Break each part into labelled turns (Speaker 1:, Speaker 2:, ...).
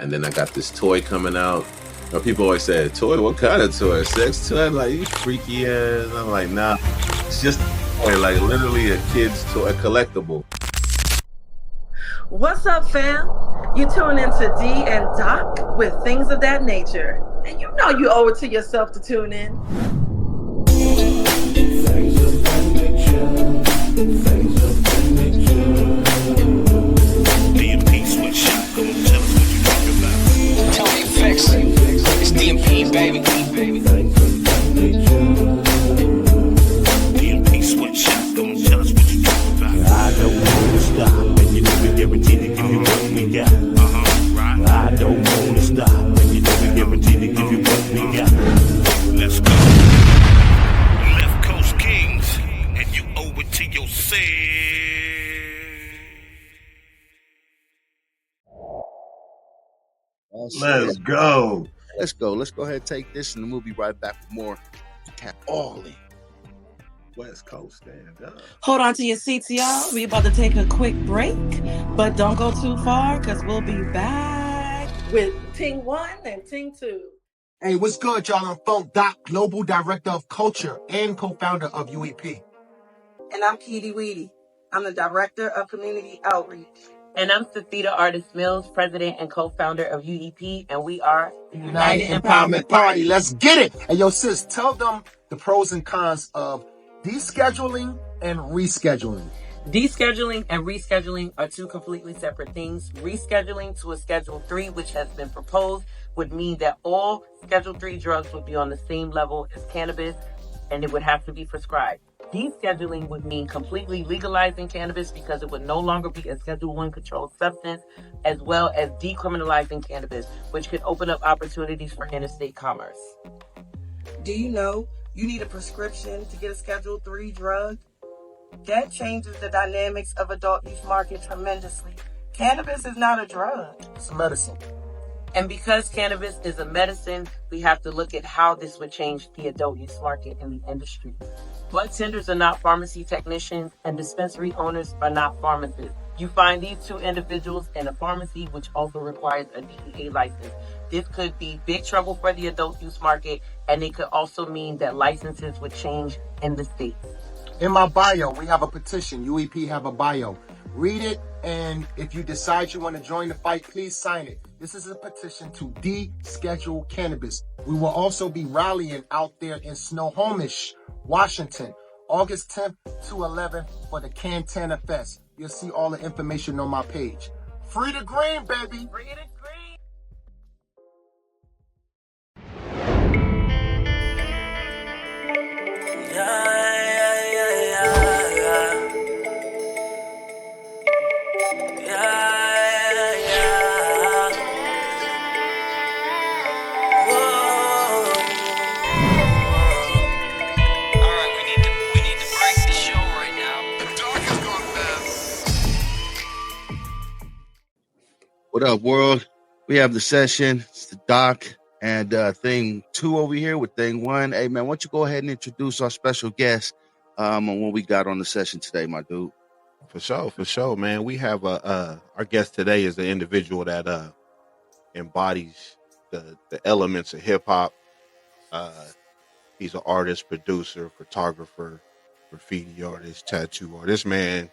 Speaker 1: And then I got this toy coming out. You know, people always say, toy? What kind of toy? Sex toy? I'm like, you freaky ass. I'm like, nah, it's just a toy, like literally a kid's toy, a collectible.
Speaker 2: What's up, fam? You tune into D and Doc with Thingz Of That Nature. And you know you owe it to yourself to tune in.
Speaker 3: Thingz of that nature. Thingz of that nature. DMP switch. Come on, tell us what you talking about.
Speaker 4: Tell me fix. It's DMP, baby.
Speaker 3: Thingz of that nature. DMP switch. Come on, tell us what you talking about. I don't wanna stop, and you know we guarantee to give you what we got. Right. I don't wanna stop, and you know we guarantee to give you what we got. Let's go. Left Coast Kings, and you owe it to yourself.
Speaker 1: Let's go.
Speaker 5: Let's go. Let's go ahead and take this, and we'll be right back with more. All in.
Speaker 1: West Coast, stand up.
Speaker 2: Hold on to your seats, y'all. We about to take a quick break, but don't go too far because we'll be back with Ting 1 and Ting 2.
Speaker 6: Hey, what's good, y'all? I'm Funk Doc, Global Director of Culture and co-founder of UEP.
Speaker 7: And I'm Keedy Weedy. I'm the Director of Community Outreach.
Speaker 8: And I'm Safita Artist Mills, President and co-founder of UEP, and we are
Speaker 6: the United Empowerment Party. Let's get it! Hey, yo, sis, tell them the pros and cons of descheduling and rescheduling.
Speaker 8: Descheduling and rescheduling are two completely separate things. Rescheduling to a Schedule 3, which has been proposed, would mean that all Schedule 3 drugs would be on the same level as cannabis, and it would have to be prescribed. Descheduling would mean completely legalizing cannabis because it would no longer be a Schedule 1 controlled substance, as well as decriminalizing cannabis, which could open up opportunities for interstate commerce.
Speaker 7: Do you know you need a prescription to get a Schedule 3 drug? That changes the dynamics of adult use market tremendously. Cannabis is not a drug.
Speaker 6: It's a medicine.
Speaker 8: And because cannabis is a medicine, we have to look at how this would change the adult use market in the industry. Bud tenders are not pharmacy technicians, and dispensary owners are not pharmacists. You find these two individuals in a pharmacy, which also requires a DEA license. This could be big trouble for the adult use market, and it could also mean that licenses would change in the state.
Speaker 6: In my bio, we have a petition. UEP have a bio. Read it, and if you decide you want to join the fight, please sign it. This is a petition to deschedule cannabis. We will also be rallying out there in Snohomish, Washington, August 10th to 11th for the Cantana Fest. You'll see all the information on my page. Free the green, baby!
Speaker 8: Free the green!
Speaker 5: What up, world? We have the session. It's the Doc and Thing 2 over here with Thing 1. Hey, man, why don't you go ahead and introduce our special guest on what we got on the session today, my dude?
Speaker 9: For sure, man. We have our guest today is the individual that embodies the elements of hip hop. He's an artist, producer, photographer, graffiti artist, tattoo artist. Man,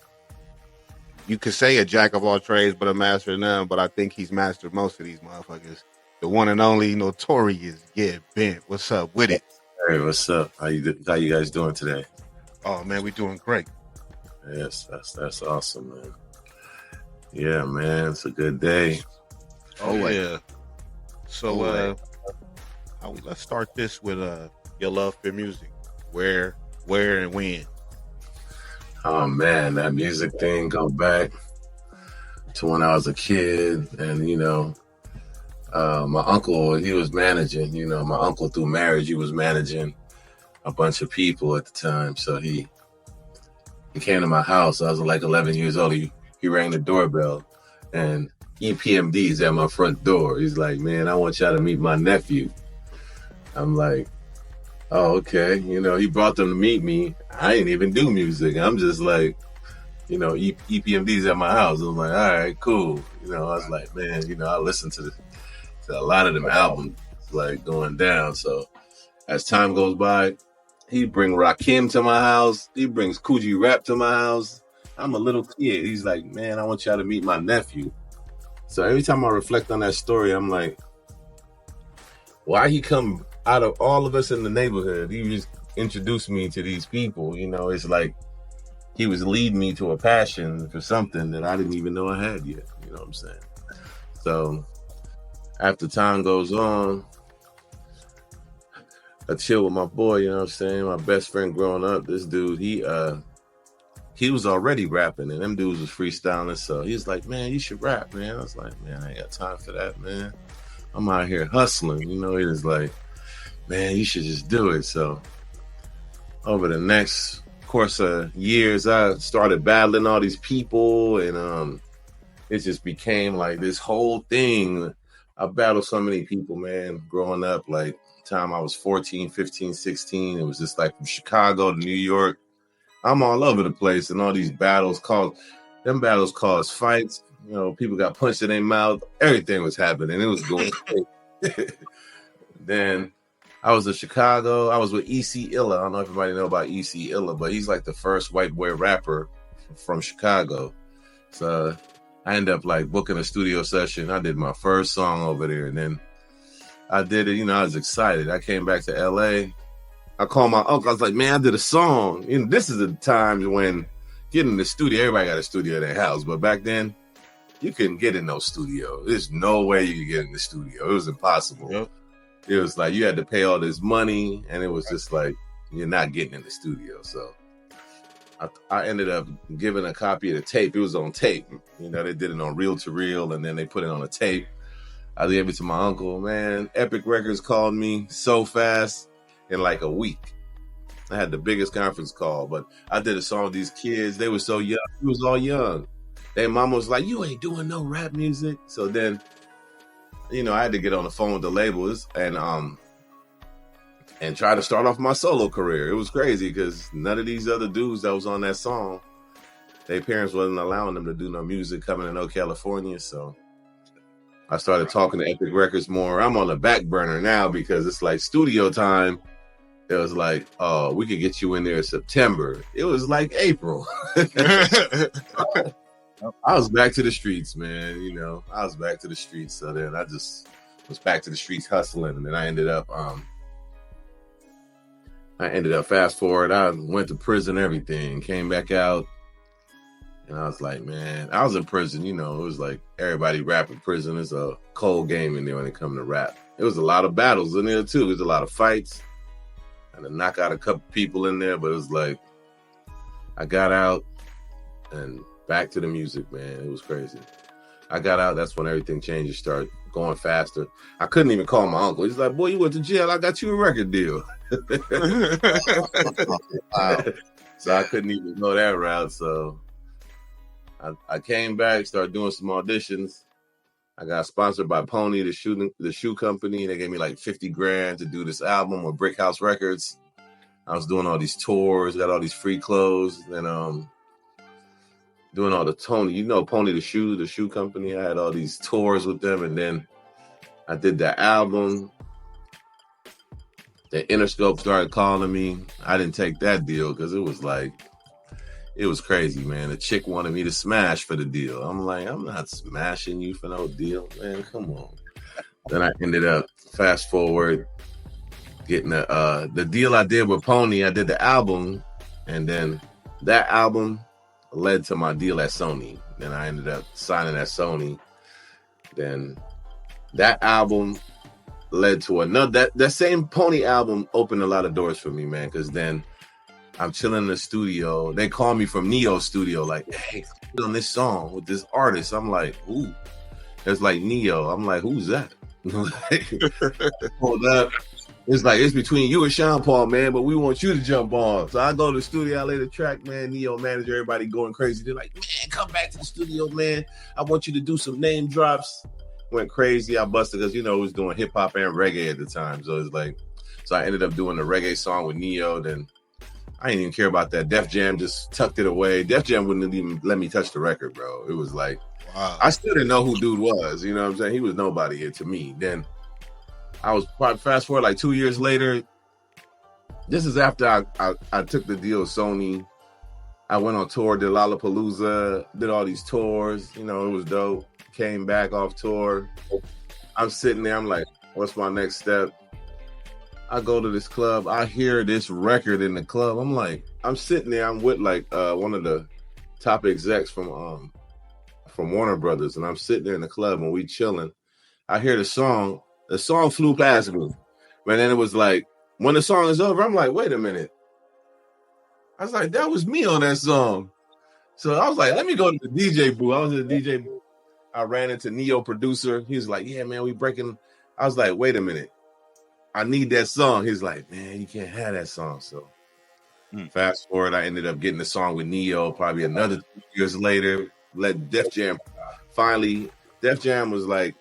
Speaker 9: you could say a jack of all trades, but a master of none. But I think he's mastered most of these motherfuckers. The one and only Notorious Bent. What's up with it?
Speaker 1: Hey, what's up? How you guys doing today?
Speaker 9: Oh man, we doing great.
Speaker 1: Yes, that's awesome, man. Yeah, man, it's a good day.
Speaker 9: Oh yeah. So let's start this with your love for music. Where, and when?
Speaker 1: Oh man, that music thing go back to when I was a kid, and my uncle, he was managing. My uncle through marriage, he was managing a bunch of people at the time. So he came to my house. I was like 11 years old. He rang the doorbell, and EPMD's at my front door. He's like, "Man, I want y'all to meet my nephew." I'm like, "Oh, okay." He brought them to meet me. I didn't even do music. I'm just like, EPMD's at my house. I'm like, all right, cool. I was like, man, I listen to So a lot of them albums like going down. So as time goes by, he bring Rakim to my house. He brings Coogee Rap to my house. I'm a little kid. He's like, man, I want y'all to meet my nephew. So every time I reflect on that story, I'm like, why he come out of all of us in the neighborhood? He just introduced me to these people. You know, it's like he was leading me to a passion for something that I didn't even know I had yet. You know what I'm saying? So after time goes on, I chill with my boy, you know what I'm saying? My best friend growing up, this dude, he was already rapping and them dudes was freestyling. So he's like, man, you should rap, man. I was like, man, I ain't got time for that, man. I'm out here hustling. You know, he was like, man, you should just do it. So over the next course of years, I started battling all these people and it just became like this whole thing. I battled so many people, man, growing up. Like time I was 14, 15, 16, it was just like from Chicago to New York. I'm all over the place, and all these battles caused fights. You know, people got punched in their mouth. Everything was happening. It was going crazy. Then I was in Chicago. I was with E.C. Illa. I don't know if everybody know about E.C. Illa, but he's like the first white boy rapper from Chicago. So I ended up like booking a studio session. I did my first song over there, and then I did it. You know, I was excited. I came back to L.A. I called my uncle. I was like, man, I did a song. You know, this is the time when getting in the studio, everybody got a studio in their house. But back then, you couldn't get in no studio. There's no way you could get in the studio. It was impossible. Yep. It was like you had to pay all this money, and it was just like, you're not getting in the studio. So I ended up giving a copy of the tape. It was on tape. You know, they did it on reel to reel, and then they put it on a tape. I gave it to my uncle. Man, Epic Records called me so fast. In like a week, I had the biggest conference call, but I did a song with these kids. They were so young. He was all young. Their mama was like, you ain't doing no rap music. So then, you know, I had to get on the phone with the labels and try to start off my solo career. It was crazy because none of these other dudes that was on that song, their parents wasn't allowing them to do no music coming to no California. So I started talking to Epic Records more. I'm on the back burner now because it's like studio time. It was like, oh, we could get you in there in September. It was like April. I was back to the streets, man. You know, I was back to the streets. So then I just was back to the streets hustling. And then I ended up fast forward. I went to prison, everything, came back out. And I was like, man, I was in prison. You know, it was like everybody rap in prison. It's a cold game in there when it comes to rap. There was a lot of battles in there, too. There's a lot of fights. I had to knock out a couple people in there, but it was like I got out and back to the music, man. It was crazy. I got out. That's when everything changed. It started going faster. I couldn't even call my uncle. He's like, boy, you went to jail. I got you a record deal. Wow. So I couldn't even go that route. So I came back, started doing some auditions. I got sponsored by Pony, the shoe company. They gave me like $50,000 to do this album with Brick House Records. I was doing all these tours, got all these free clothes, and doing all the Tony. You know Pony, the shoe company. I had all these tours with them, and then I did that album. The Interscope started calling me. I didn't take that deal because it was crazy, man. The chick wanted me to smash for the deal. I'm like, I'm not smashing you for no deal, man. Come on. Then I ended up, fast forward, getting the deal I did with Pony. I did the album, and then that album led to my deal at Sony. Then I ended up signing at Sony. Then that album led to another. That same Pony album opened a lot of doors for me, man, because then I'm chilling in the studio. They call me from Neo's studio, like, hey, on this song with this artist. I'm like, ooh. It's like Neo. I'm like, who's that? Hold up. It's like, it's between you and Sean Paul, man, but we want you to jump on. So I go to the studio, I lay the track, man. Neo manager, everybody going crazy. They're like, man, come back to the studio, man. I want you to do some name drops. Went crazy. I busted because, you know, I was doing hip hop and reggae at the time. So it's like, so I ended up doing the reggae song with Neo. Then I didn't even care about that. Def Jam just tucked it away. Def Jam wouldn't even let me touch the record, bro. It was like, I still didn't know who dude was. You know what I'm saying? He was nobody here to me. Then I was probably fast forward like 2 years later. This is after I took the deal with Sony. I went on tour, did Lollapalooza, did all these tours. You know, it was dope. Came back off tour. I'm sitting there. I'm like, what's my next step? I go to this club. I hear this record in the club. I'm like, I'm sitting there. I'm with like one of the top execs from Warner Brothers, and I'm sitting there in the club and we chilling. I hear the song. The song flew past me, but then it was like when the song is over, I'm like, wait a minute. I was like, that was me on that song. So I was like, let me go to the DJ booth. I was at the DJ booth. I ran into Neo producer. He was like, yeah, man, we breaking. I was like, wait a minute. I need that song. He's like, man, you can't have that song. So fast forward, I ended up getting the song with Neo probably another 2 years later. Let Def Jam finally, Def Jam was like,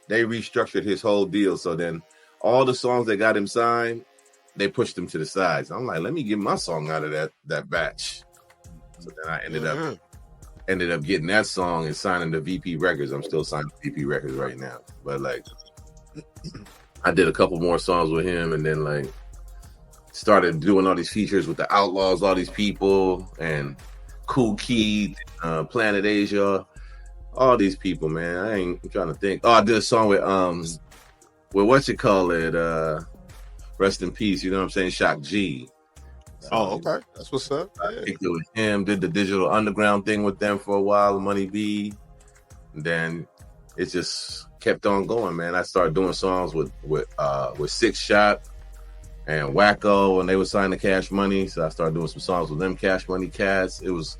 Speaker 1: they restructured his whole deal. So then all the songs that got him signed, they pushed him to the sides. I'm like, let me get my song out of that batch. So then I ended up getting that song and signing to VP Records. I'm still signed to VP Records right now. But like, I did a couple more songs with him, and then like started doing all these features with the Outlaws, all these people, and Kool Keith, Planet Asia, all these people, man. I'm trying to think. Oh, I did a song with rest in peace, you know what I'm saying? Shock G.
Speaker 9: Okay. That's what's up.
Speaker 1: I picked it with him, did the Digital Underground thing with them for a while, Money B. And then it just kept on going, man. I started doing songs with Six Shot and Wacko, and they were signing Cash Money. So I started doing some songs with them, Cash Money Cats. It's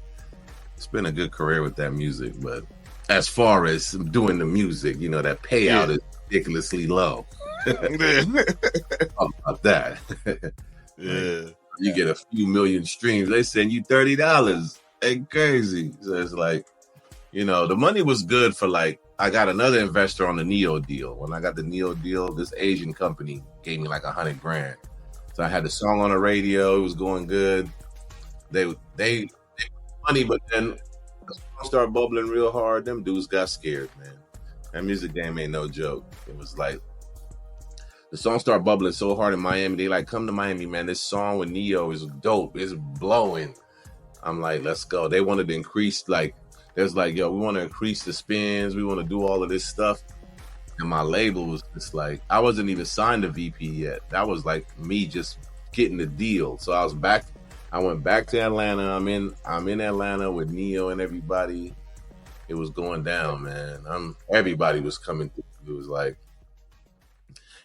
Speaker 1: been a good career with that music, but as far as doing the music, you know, that payout is ridiculously low. How about that?
Speaker 9: Yeah.
Speaker 1: You get a few million streams, they send you $30. Ain't crazy. So it's like, you know, the money was good for like, I got another investor on the Neo deal. When I got the Neo deal, this Asian company gave me like $100,000. So I had the song on the radio. It was going good. They money, but then the song started bubbling real hard. Them dudes got scared, man. That music game ain't no joke. It was like, the song started bubbling so hard in Miami. They like, come to Miami, man. This song with Neo is dope. It's blowing. I'm like, let's go. They wanted to increase, like, there's like, yo, we want to increase the spins. We want to do all of this stuff. And my label was just like, I wasn't even signed to VP yet. That was like me just getting the deal. So I went back to Atlanta. I'm in Atlanta with Neo and everybody. It was going down, man. Everybody was coming through. It was like,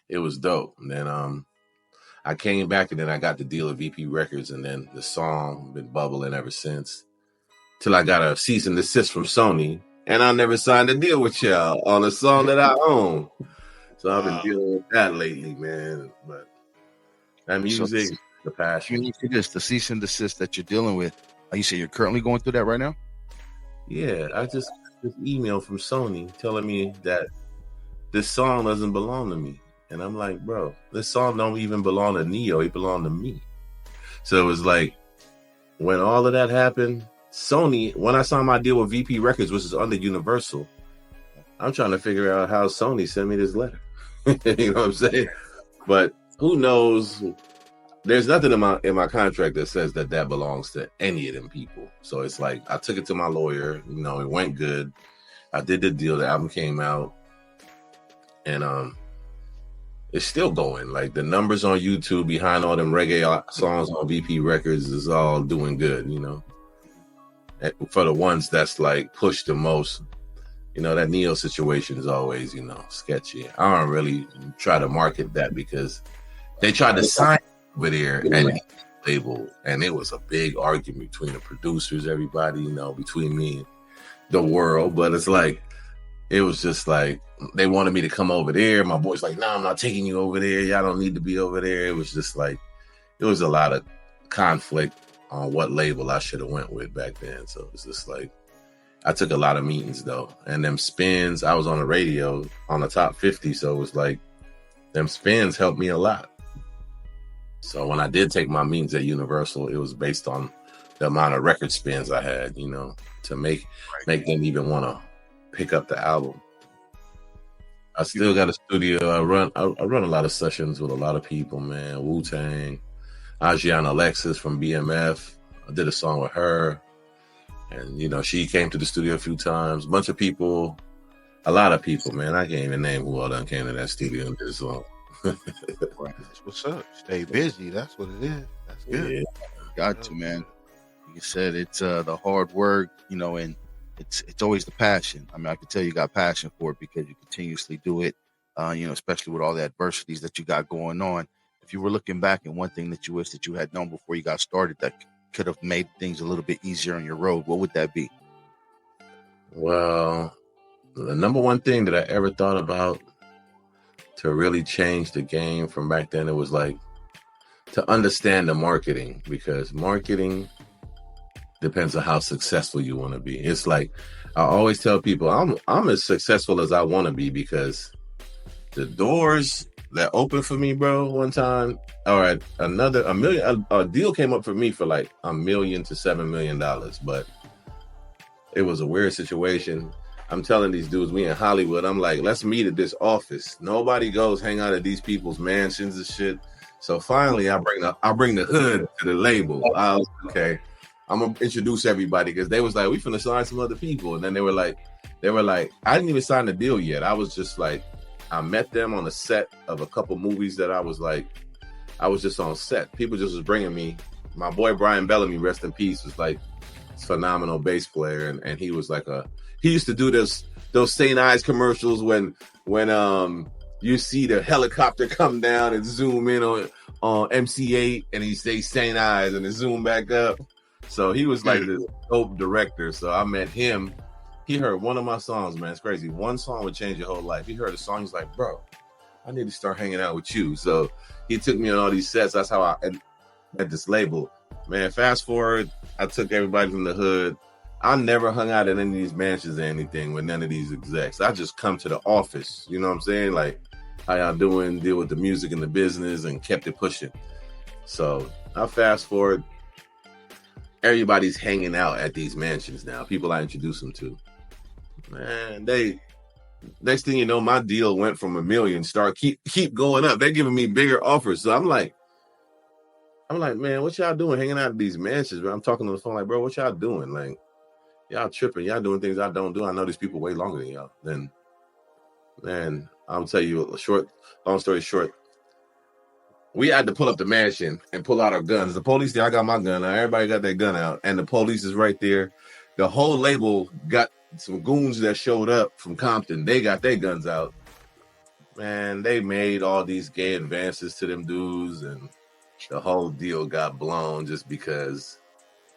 Speaker 1: it was dope. And then I came back, and then I got the deal at VP Records, and then the song been bubbling ever since. Till I got a cease and desist from Sony, and I never signed a deal with y'all on a song that I own. So I've been dealing with that lately, man. But that music, the passion.
Speaker 5: You this, the cease and desist that you're dealing with. You say you're currently going through that right now?
Speaker 1: Yeah, I just got this email from Sony telling me that this song doesn't belong to me. And I'm like, bro, this song don't even belong to Neo. It belonged to me. So it was like, when all of that happened, Sony, when I signed my deal with VP Records, which is under Universal, I'm trying to figure out how Sony sent me this letter. You know what I'm saying? But who knows? There's nothing in my contract that says that belongs to any of them people. So it's like, I took it to my lawyer. You know, it went good. I did the deal. The album came out. And it's still going. Like, the numbers on YouTube behind all them reggae songs on VP Records is all doing good, you know. And for the ones that's like pushed the most, you know, that Neo situation is always, you know, sketchy. I don't really try to market that because they tried to sign over there and label, and it was a big argument between the producers, everybody, you know, between me and the world. But it's like, it was just like, they wanted me to come over there. My boy's like, nah, I'm not taking you over there. Y'all don't need to be over there. It was just like, it was a lot of conflict on what label I should have went with back then. So it's just like, I took a lot of meetings though. And them spins, I was on the radio on the top 50. So it was like, them spins helped me a lot. So when I did take my meetings at Universal, it was based on the amount of record spins I had, you know, to make them even want to pick up the album. I still got a studio. I run a lot of sessions with a lot of people, man. Wu-Tang, Ajiana Alexis from BMF. I did a song with her. And, you know, she came to the studio a few times. Bunch of people, a lot of people, man. I can't even name who all done came to that studio and did a song.
Speaker 9: That's what's up. Stay busy. That's what it is. That's good.
Speaker 1: Yeah.
Speaker 5: Got to, man. Like you said, it's the hard work, you know, and it's always the passion. I mean, I can tell you got passion for it because you continuously do it, you know, especially with all the adversities that you got going on. If you were looking back and one thing that you wish that you had known before you got started that could have made things a little bit easier on your road, what would that be?
Speaker 1: Well, the number one thing that I ever thought about to really change the game from back then, it was like to understand the marketing, because marketing depends on how successful you want to be. It's like I always tell people, I'm as successful as I want to be, because the doors that opened for me, bro, one time, all right, a deal came up for me for like $1 million to $7 million, but it was a weird situation. I'm telling these dudes, we in Hollywood, I'm like, let's meet at this office. Nobody goes hang out at these people's mansions and shit. So finally, I bring the hood to the label. I was okay. I'm gonna introduce everybody, because they was like, we finna sign some other people, and then they were like, I didn't even sign the deal yet. I was just like, I met them on the set of a couple movies that I was just on set. People just was bringing me. My boy Brian Bellamy, rest in peace, was like this phenomenal bass player, and he was like he used to do those St. Ives commercials when you see the helicopter come down and zoom in on MC8, and he say St. Ives and then zoom back up. So he was like this dope director. So I met him. He heard one of my songs, man. It's crazy. One song would change your whole life. He heard a song. He's like, bro, I need to start hanging out with you. So he took me on all these sets. That's how I at this label. Man, fast forward, I took everybody from the hood. I never hung out in any of these mansions or anything with none of these execs. I just come to the office. You know what I'm saying? Like, how y'all doing? Deal with the music and the business, and kept it pushing. So I fast forward. Everybody's hanging out at these mansions now. People I introduce them to. Man, next thing you know, my deal went from $1 million, keep going up. They're giving me bigger offers. So I'm like, man, what y'all doing hanging out at these mansions? Bro? I'm talking on the phone like, bro, what y'all doing? Like, y'all tripping. Y'all doing things I don't do. I know these people way longer than y'all. Then, man, I'll tell you long story short, we had to pull up the mansion and pull out our guns. The police there, I got my gun out. Everybody got their gun out. And the police is right there. The whole label got some goons that showed up from Compton. They got their guns out. Man, they made all these gay advances to them dudes, and the whole deal got blown just because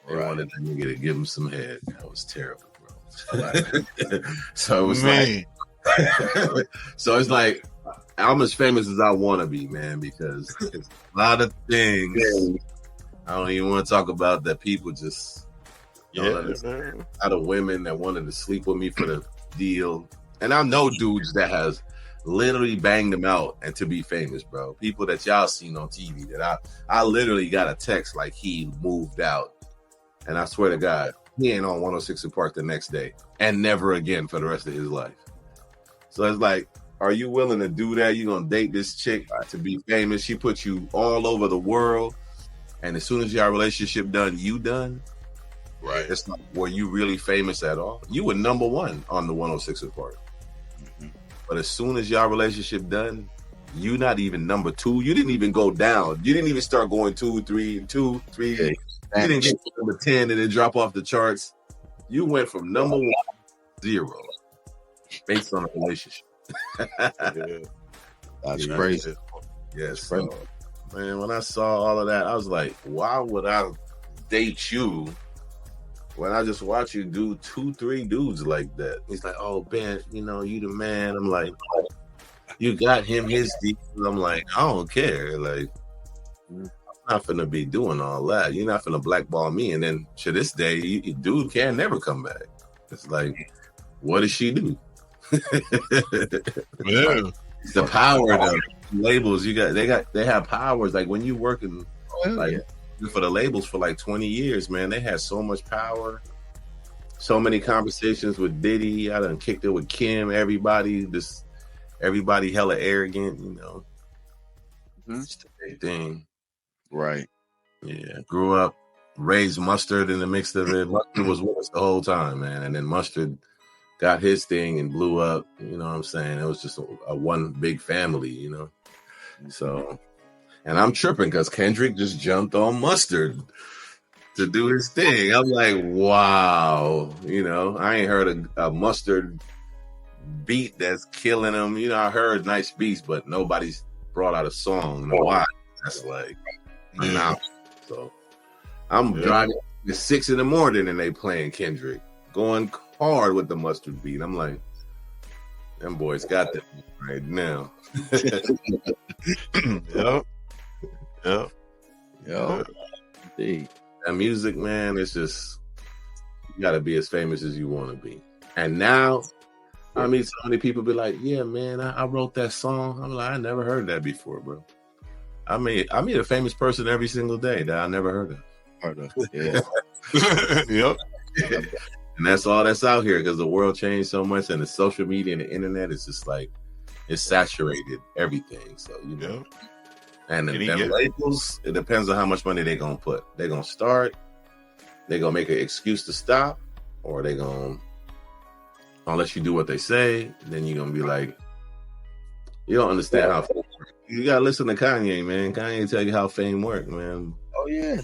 Speaker 1: they wanted the nigga to give them some head. That was terrible, bro. So it was so it's like, I'm as famous as I want to be, man, because it's a lot of things I don't even want to talk about that people just don't understand. A lot of women that wanted to sleep with me for the deal. And I know dudes that has literally banged them out and to be famous, bro. People that y'all seen on TV that I literally got a text like he moved out. And I swear to God, he ain't on 106 and Park the next day and never again for the rest of his life. So it's like, are you willing to do that? You gonna date this chick to be famous? She put you all over the world, and as soon as your relationship done, you done. Right. It's not, were you really famous at all? You were number one on the 106 and Park. Mm-hmm. But as soon as your relationship done, you not even number two. You didn't even go down. You didn't even start going 2, 3. You didn't get to number 10 and then drop off the charts. You went from number 1 to 0 based on a relationship.
Speaker 5: That's crazy.
Speaker 1: Yes, so, man. When I saw all of that, I was like, "Why would I date you when I just watch you do 2, 3 dudes like that?" He's like, "Oh, Ben, you know, you the man." I'm like, "You got him his deal." I'm like, "I don't care. Like, I'm not finna be doing all that. You're not finna blackball me." And then to this day, dude can never come back. It's like, what does she do?
Speaker 9: Yeah.
Speaker 1: It's the power of the labels. They have powers. Like when you working for the labels for like 20 years, man, they had so much power, so many conversations with Diddy. I done kicked it with Kim. Everybody hella arrogant, you know. It's the big thing.
Speaker 5: Right.
Speaker 1: Yeah. Grew up, raised Mustard in the mix of it. Mustard was with us the whole time, man. And then Mustard got his thing and blew up. You know what I'm saying? It was just a one big family, you know. So, and I'm tripping because Kendrick just jumped on Mustard to do his thing. I'm like, wow. You know, I ain't heard a Mustard beat that's killing him. You know, I heard nice beats, but nobody's brought out a song in a while. That's like, now. So I'm driving at 6 a.m. and they playing Kendrick, going hard with the Mustard beat. I'm like, them boys got that right now. Yep.
Speaker 5: Indeed.
Speaker 1: That music, man, it's just, you got to be as famous as you want to be. And now, I mean, so many people be like, yeah, man, I wrote that song. I'm like, I never heard that before, bro. I meet a famous person every single day that I never heard of.
Speaker 5: Yeah.
Speaker 9: Yep.
Speaker 1: And that's all that's out here because the world changed so much, and the social media and the internet is just like, it's saturated everything. So, you know. And the labels, it depends on how much money they're going to put. They're going to start, they're going to make an excuse to stop, or they're going to, unless you do what they say, then you're going to be like, you don't understand how fame works. You got to listen to Kanye, man. Kanye tell you how fame works, man.
Speaker 5: Oh, yeah.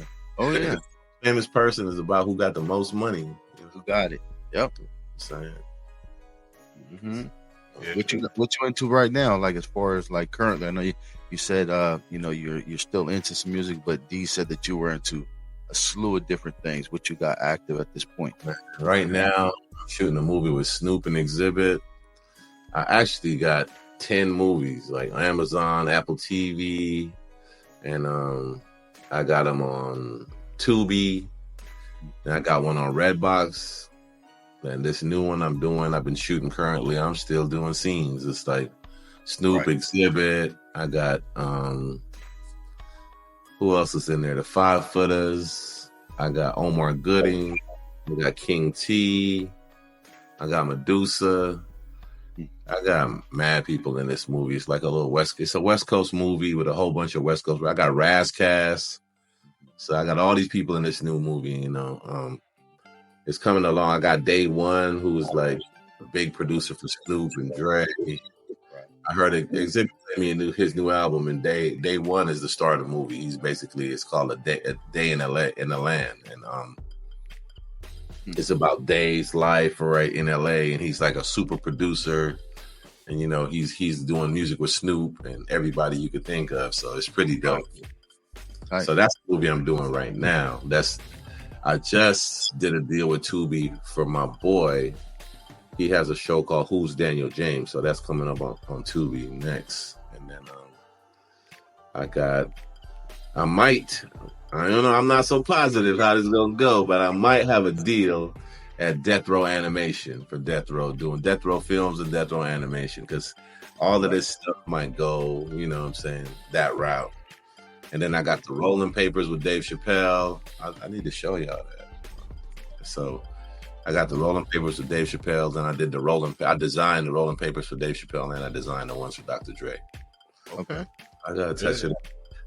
Speaker 1: Famous person is about who got the most money.
Speaker 5: Who got it. Yep.
Speaker 1: Saying.
Speaker 5: Mm-hmm. Yeah. What you into right now? Like as far as like currently, I know you said you know you're still into some music, but D said that you were into a slew of different things. What you got active at this point?
Speaker 1: Right now, I'm shooting a movie with Snoop and Exhibit. I actually got 10 movies, like Amazon, Apple TV, and I got them on Tubi, and I got one on Redbox. And this new one I've been shooting currently. I'm still doing scenes. It's like Snoop, Exhibit. I got who else is in there? The 5 Footers. I got Omar Gooding. I got King T. I got Medusa. I got mad people in this movie. It's like it's a West Coast movie with a whole bunch of West Coast. I got Razcast. So I got all these people in this new movie, you know. It's coming along. I got Day One, who was like a big producer for Snoop and Dre. I heard Exhibit sent me his new album, and Day One is the start of the movie. It's called a day in LA in the land, and it's about Day's life right in LA, and he's like a super producer, and you know he's doing music with Snoop and everybody you could think of. So it's pretty dope. Right. So that's the movie I'm doing right now. I just did a deal with Tubi for my boy. He has a show called Who's Daniel James, so that's coming up on Tubi next. And then I don't know, I'm not so positive how this is gonna go, but I might have a deal at Death Row Animation for Death Row, doing Death Row films and Death Row Animation, because all of this stuff might go, you know what I'm saying, that route. And then I got the Rolling Papers with Dave Chappelle. I need to show y'all that. So I got the Rolling Papers with Dave Chappelle. Then I designed the Rolling Papers for Dave Chappelle, and I designed the ones for Dr. Dre.
Speaker 9: Okay.
Speaker 1: I gotta touch it.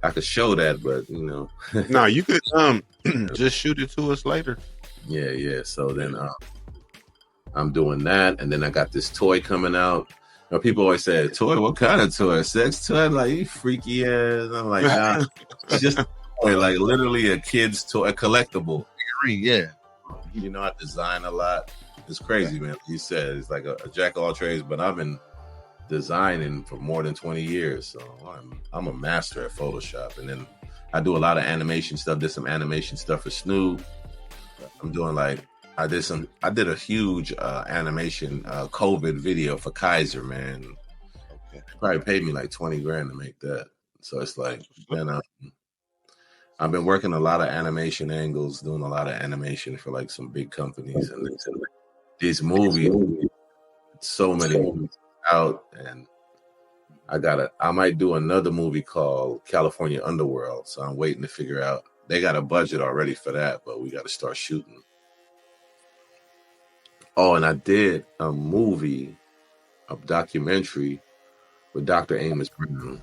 Speaker 1: I could show that, but you know.
Speaker 9: No, you could just shoot it to us later.
Speaker 1: Yeah. So then I'm doing that, and then I got this toy coming out. You know, people always say, toy, what kind of toy? Sex toy? I'm like, you freaky ass. I'm like, nah, it's just a toy, like literally a kid's toy, a collectible.
Speaker 5: Yeah.
Speaker 1: You know, I design a lot. It's crazy, man. Like you said, it's like a jack of all trades, but I've been designing for more than 20 years. So I'm a master at Photoshop. And then I do a lot of animation stuff. Did some animation stuff for Snoop. I'm doing I did a huge animation COVID video for Kaiser, man. Okay. They probably paid me like 20 grand to make that. So it's like, man, I've been working a lot of animation angles, doing a lot of animation for like some big companies, and these movies, so many movies out, and I might do another movie called California Underworld. So I'm waiting to figure out. They got a budget already for that, but we got to start shooting. Oh, and I did a documentary with Dr. Amos Brown,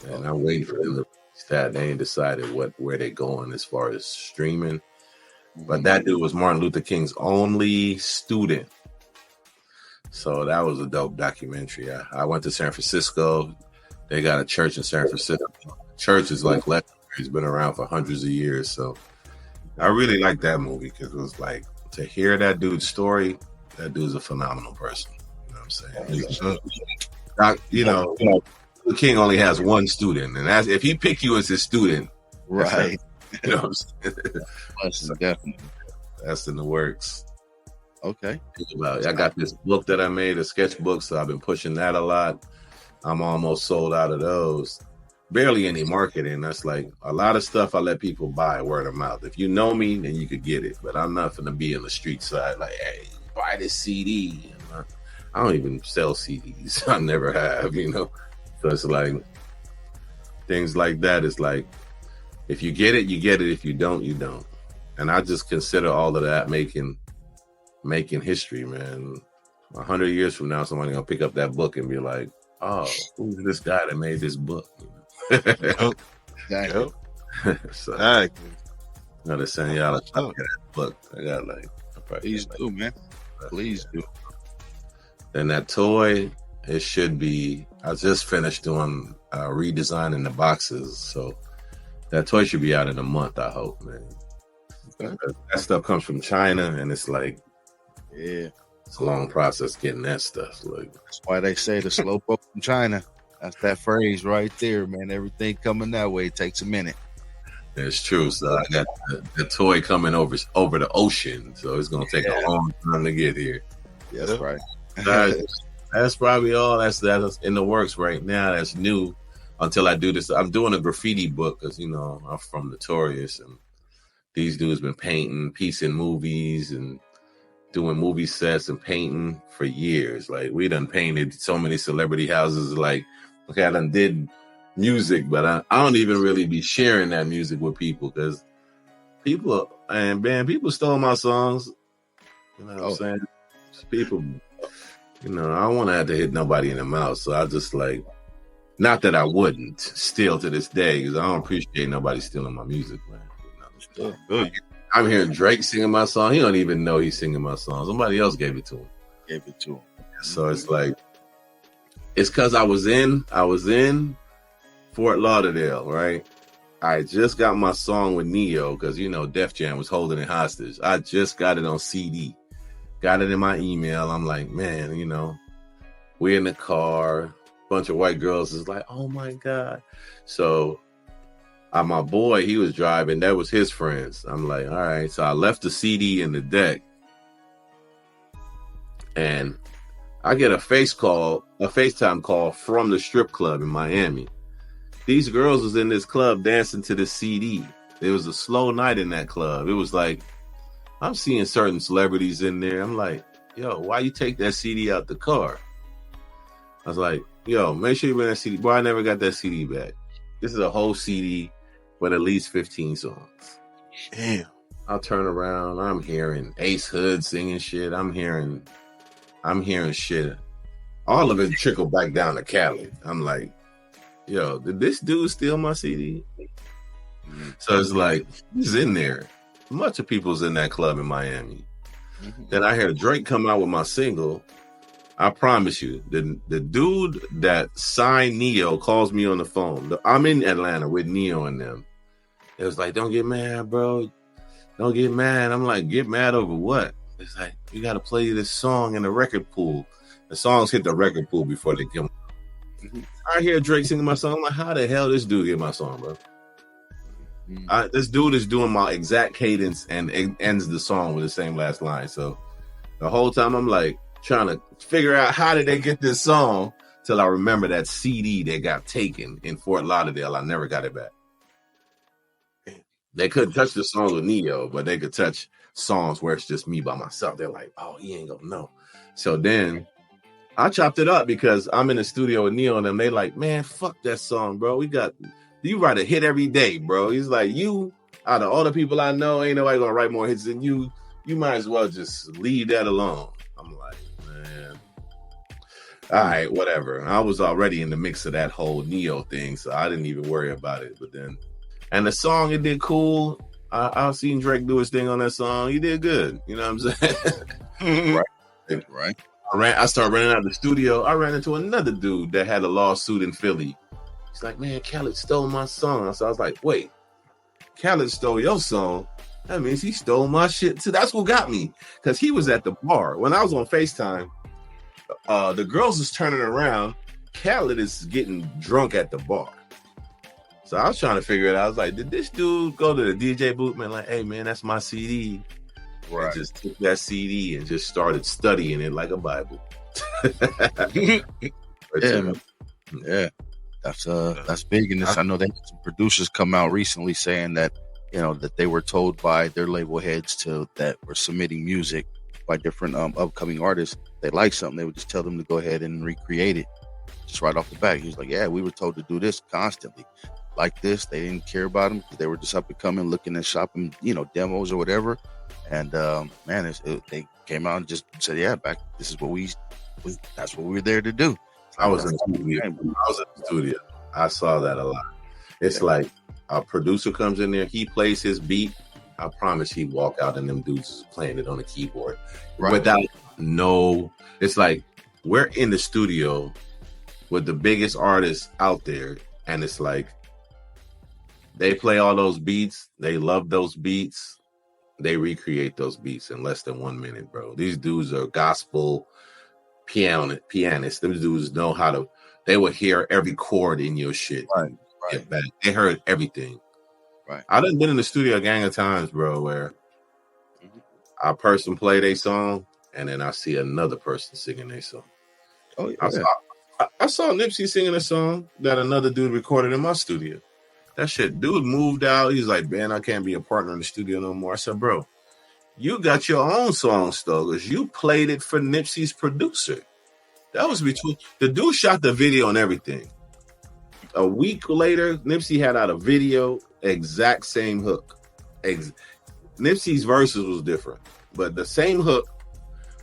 Speaker 1: and I'm waiting for them to release that. They ain't decided where they're going as far as streaming. But that dude was Martin Luther King's only student. So that was a dope documentary. I went to San Francisco. They got a church in San Francisco. Church is like legendary. It's been around for hundreds of years. So I really like that movie because it was like, to hear that dude's story, that dude's a phenomenal person. You know what I'm saying? You know, the King only has one student, and that's, if he pick you as his student,
Speaker 5: Right.
Speaker 1: You know what I'm saying?
Speaker 5: Definitely.
Speaker 1: That's in the works.
Speaker 5: Okay.
Speaker 1: I got this book that I made, a sketchbook, so I've been pushing that a lot. I'm almost sold out of those. Barely any marketing. That's like a lot of stuff I let people buy word of mouth. If you know me, then you could get it. But I'm not gonna be on the street side like, hey, buy this CD. I don't even sell CDs. I never have, you know. So it's like things like that. It's like, if you get it, you get it. If you don't, you don't. And I just consider all of that making history, man. 100 years from now, somebody's gonna pick up that book and be like, oh, who's this guy that made this book?
Speaker 5: Exactly.
Speaker 1: So,
Speaker 9: Exactly.
Speaker 1: I gotta send y'all a copy of that book. I got
Speaker 5: Please do, man. Please do.
Speaker 1: Then that toy, it should be. I just finished doing redesigning the boxes, so that toy should be out in a month. I hope, man.
Speaker 5: Okay.
Speaker 1: That stuff comes from China, and it's like,
Speaker 5: Yeah.
Speaker 1: it's a long process getting that stuff. Like,
Speaker 5: That's why they say the slow boat from China. That's that phrase right there, man. Everything coming that way takes a minute.
Speaker 1: it's true. So I got the toy coming over the ocean, so it's gonna take a long time to get here.
Speaker 5: Yeah, that's right.
Speaker 1: That's probably all. That's in the works right now. That's new. Until I do this, I'm doing a graffiti book because, you know, I'm from Notorious, and these dudes been painting, piecing movies, and doing movie sets and painting for years. Like, we done painted so many celebrity houses. Like, okay, I done did music, but I don't even really be sharing that music with people because people stole my songs. You know what I'm saying? People, you know, I don't want to have to hit nobody in the mouth. So I just like, not that I wouldn't still to this day, because I don't appreciate nobody stealing my music, man. You know? I'm hearing Drake singing my song. He don't even know he's singing my song. Somebody else gave it to him. So it's like, it's because I was in Fort Lauderdale, right? I just got my song with Neo because, you know, Def Jam was holding it hostage. I just got it on CD. Got it in my email. I'm like, man, you know, we're in the car. Bunch of white girls is like, oh my God. So my boy, he was driving. That was his friends. I'm like, all right. So I left the CD in the deck. And I get a FaceTime call from the strip club in Miami. These girls was in this club dancing to the CD. It was a slow night in that club. It was like, I'm seeing certain celebrities in there. I'm like, yo, why you take that CD out the car? I was like, yo, make sure you bring that CD. Boy, I never got that CD back. This is a whole CD with at least 15 songs.
Speaker 9: Damn.
Speaker 1: I'll turn around. I'm hearing Ace Hood singing shit. I'm hearing shit. All of it trickled back down to Cali. I'm like, yo, did this dude steal my CD? So it's like, he's in there. A bunch of people's in that club in Miami. Then I hear Drake come out with my single. I promise you, the dude that signed Neo calls me on the phone. I'm in Atlanta with Neo and them. It was like, don't get mad, bro. Don't get mad. I'm like, get mad over what? It's like, you got to play this song in the record pool. The songs hit the record pool before they come. I hear Drake singing my song. I'm like, how the hell this dude get my song, bro? This dude is doing my exact cadence and it ends the song with the same last line. So the whole time I'm like trying to figure out how did they get this song till I remember that CD that got taken in Fort Lauderdale. I never got it back. They couldn't touch the songs with Neo, but they could touch songs where it's just me by myself. They're like, oh, he ain't gonna know. So then I chopped it up because I'm in the studio with Neo and them. They like, man, fuck that song, bro. You write a hit every day, bro. He's like, you, out of all the people I know, ain't nobody gonna write more hits than you. you might as well just leave that alone. I'm like, man, all right, whatever. I was already in the mix of that whole Neo thing, so I didn't even worry about it. But then, and the song, it did cool. I've seen Drake do his thing on that song. He did good. You know what I'm saying?
Speaker 5: Right.
Speaker 1: I started running out of the studio. I ran into another dude that had a lawsuit in Philly. He's like, man, Khaled stole my song. So I was like, wait, Khaled stole your song? That means he stole my shit too. That's what got me. Because he was at the bar. When I was on FaceTime, the girls was turning around. Khaled is getting drunk at the bar. So I was trying to figure it out. I was like, did this dude go to the DJ booth, man? Like, hey, man, that's my CD. Right. And just took that CD and just started studying it like a Bible.
Speaker 5: Yeah. That's big in this. I know they had some producers come out recently saying that, you know, that they were told by their label heads that were submitting music by different upcoming artists. They like something, they would just tell them to go ahead and recreate it just right off the bat. He was like, yeah, we were told to do this constantly. Like this, they didn't care about them because they were just up and coming, looking and shopping, you know, demos or whatever. And man, they came out and just said, yeah, this is that's what we were there to do.
Speaker 1: I was in the studio. I saw that a lot. It's like a producer comes in there, he plays his beat. I promise he'd walk out and them dudes playing it on the keyboard. Right. Without it's like we're in the studio with the biggest artists out there, and it's like they play all those beats, they love those beats, they recreate those beats in less than 1 minute, bro. These dudes are gospel pianists. Those dudes know how to, they will hear every chord in your shit.
Speaker 5: Right.
Speaker 1: They heard everything.
Speaker 5: Right.
Speaker 1: I done been in the studio a gang of times, bro, where a person play their song and then I see another person singing their song.
Speaker 5: Oh, yeah.
Speaker 1: I saw Nipsey singing a song that another dude recorded in my studio. That shit, dude moved out. He's like, man, I can't be a partner in the studio no more. I said, bro, you got your own song, Stoggers. You played it for Nipsey's producer. That was between the dude shot the video and everything. A week later, Nipsey had out a video, exact same hook. Nipsey's verses was different, but the same hook,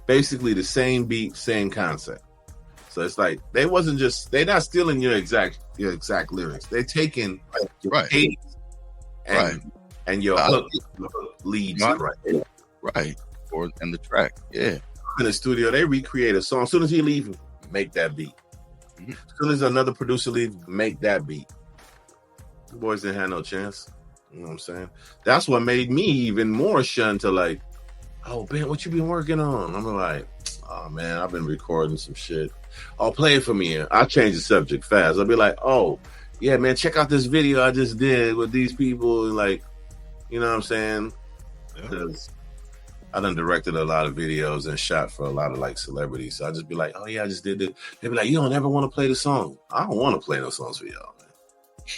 Speaker 1: basically the same beat, same concept. So it's like they're not stealing your exact lyrics. They're taking your cadence and your hook leads
Speaker 5: right, and the track. Yeah,
Speaker 1: in the studio they recreate a song. As soon as he leaves, make that beat. Mm-hmm. As soon as another producer leaves, make that beat. The boys didn't have no chance. You know what I'm saying? That's what made me even more shunned to like, oh, Ben, what you been working on? I'm like, oh man, I've been recording some shit. Oh, play it for me. I'll change the subject fast. I'll be like, oh, yeah, man, check out this video I just did with these people. Like, you know what I'm saying? Because I done directed a lot of videos and shot for a lot of like celebrities. So I just be like, oh yeah, I just did this. They be like, you don't ever want to play the song. I don't want to play no songs for y'all, man.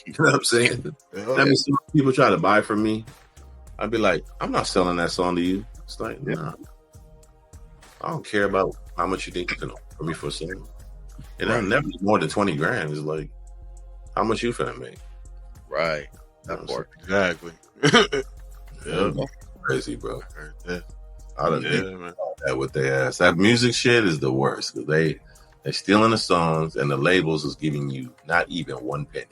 Speaker 1: You know what I'm saying? That means people try to buy from me. I'd be like, I'm not selling that song to you. It's like, nah. I don't care about how much you think you can offer me for a song. And I never more than 20 grand. It's like, how much you finna make?
Speaker 5: Right. That part.
Speaker 9: Exactly.
Speaker 1: Yeah. Crazy, bro. I don't think that with their ass. That music shit is the worst because they're stealing the songs and the labels is giving you not even 1 penny.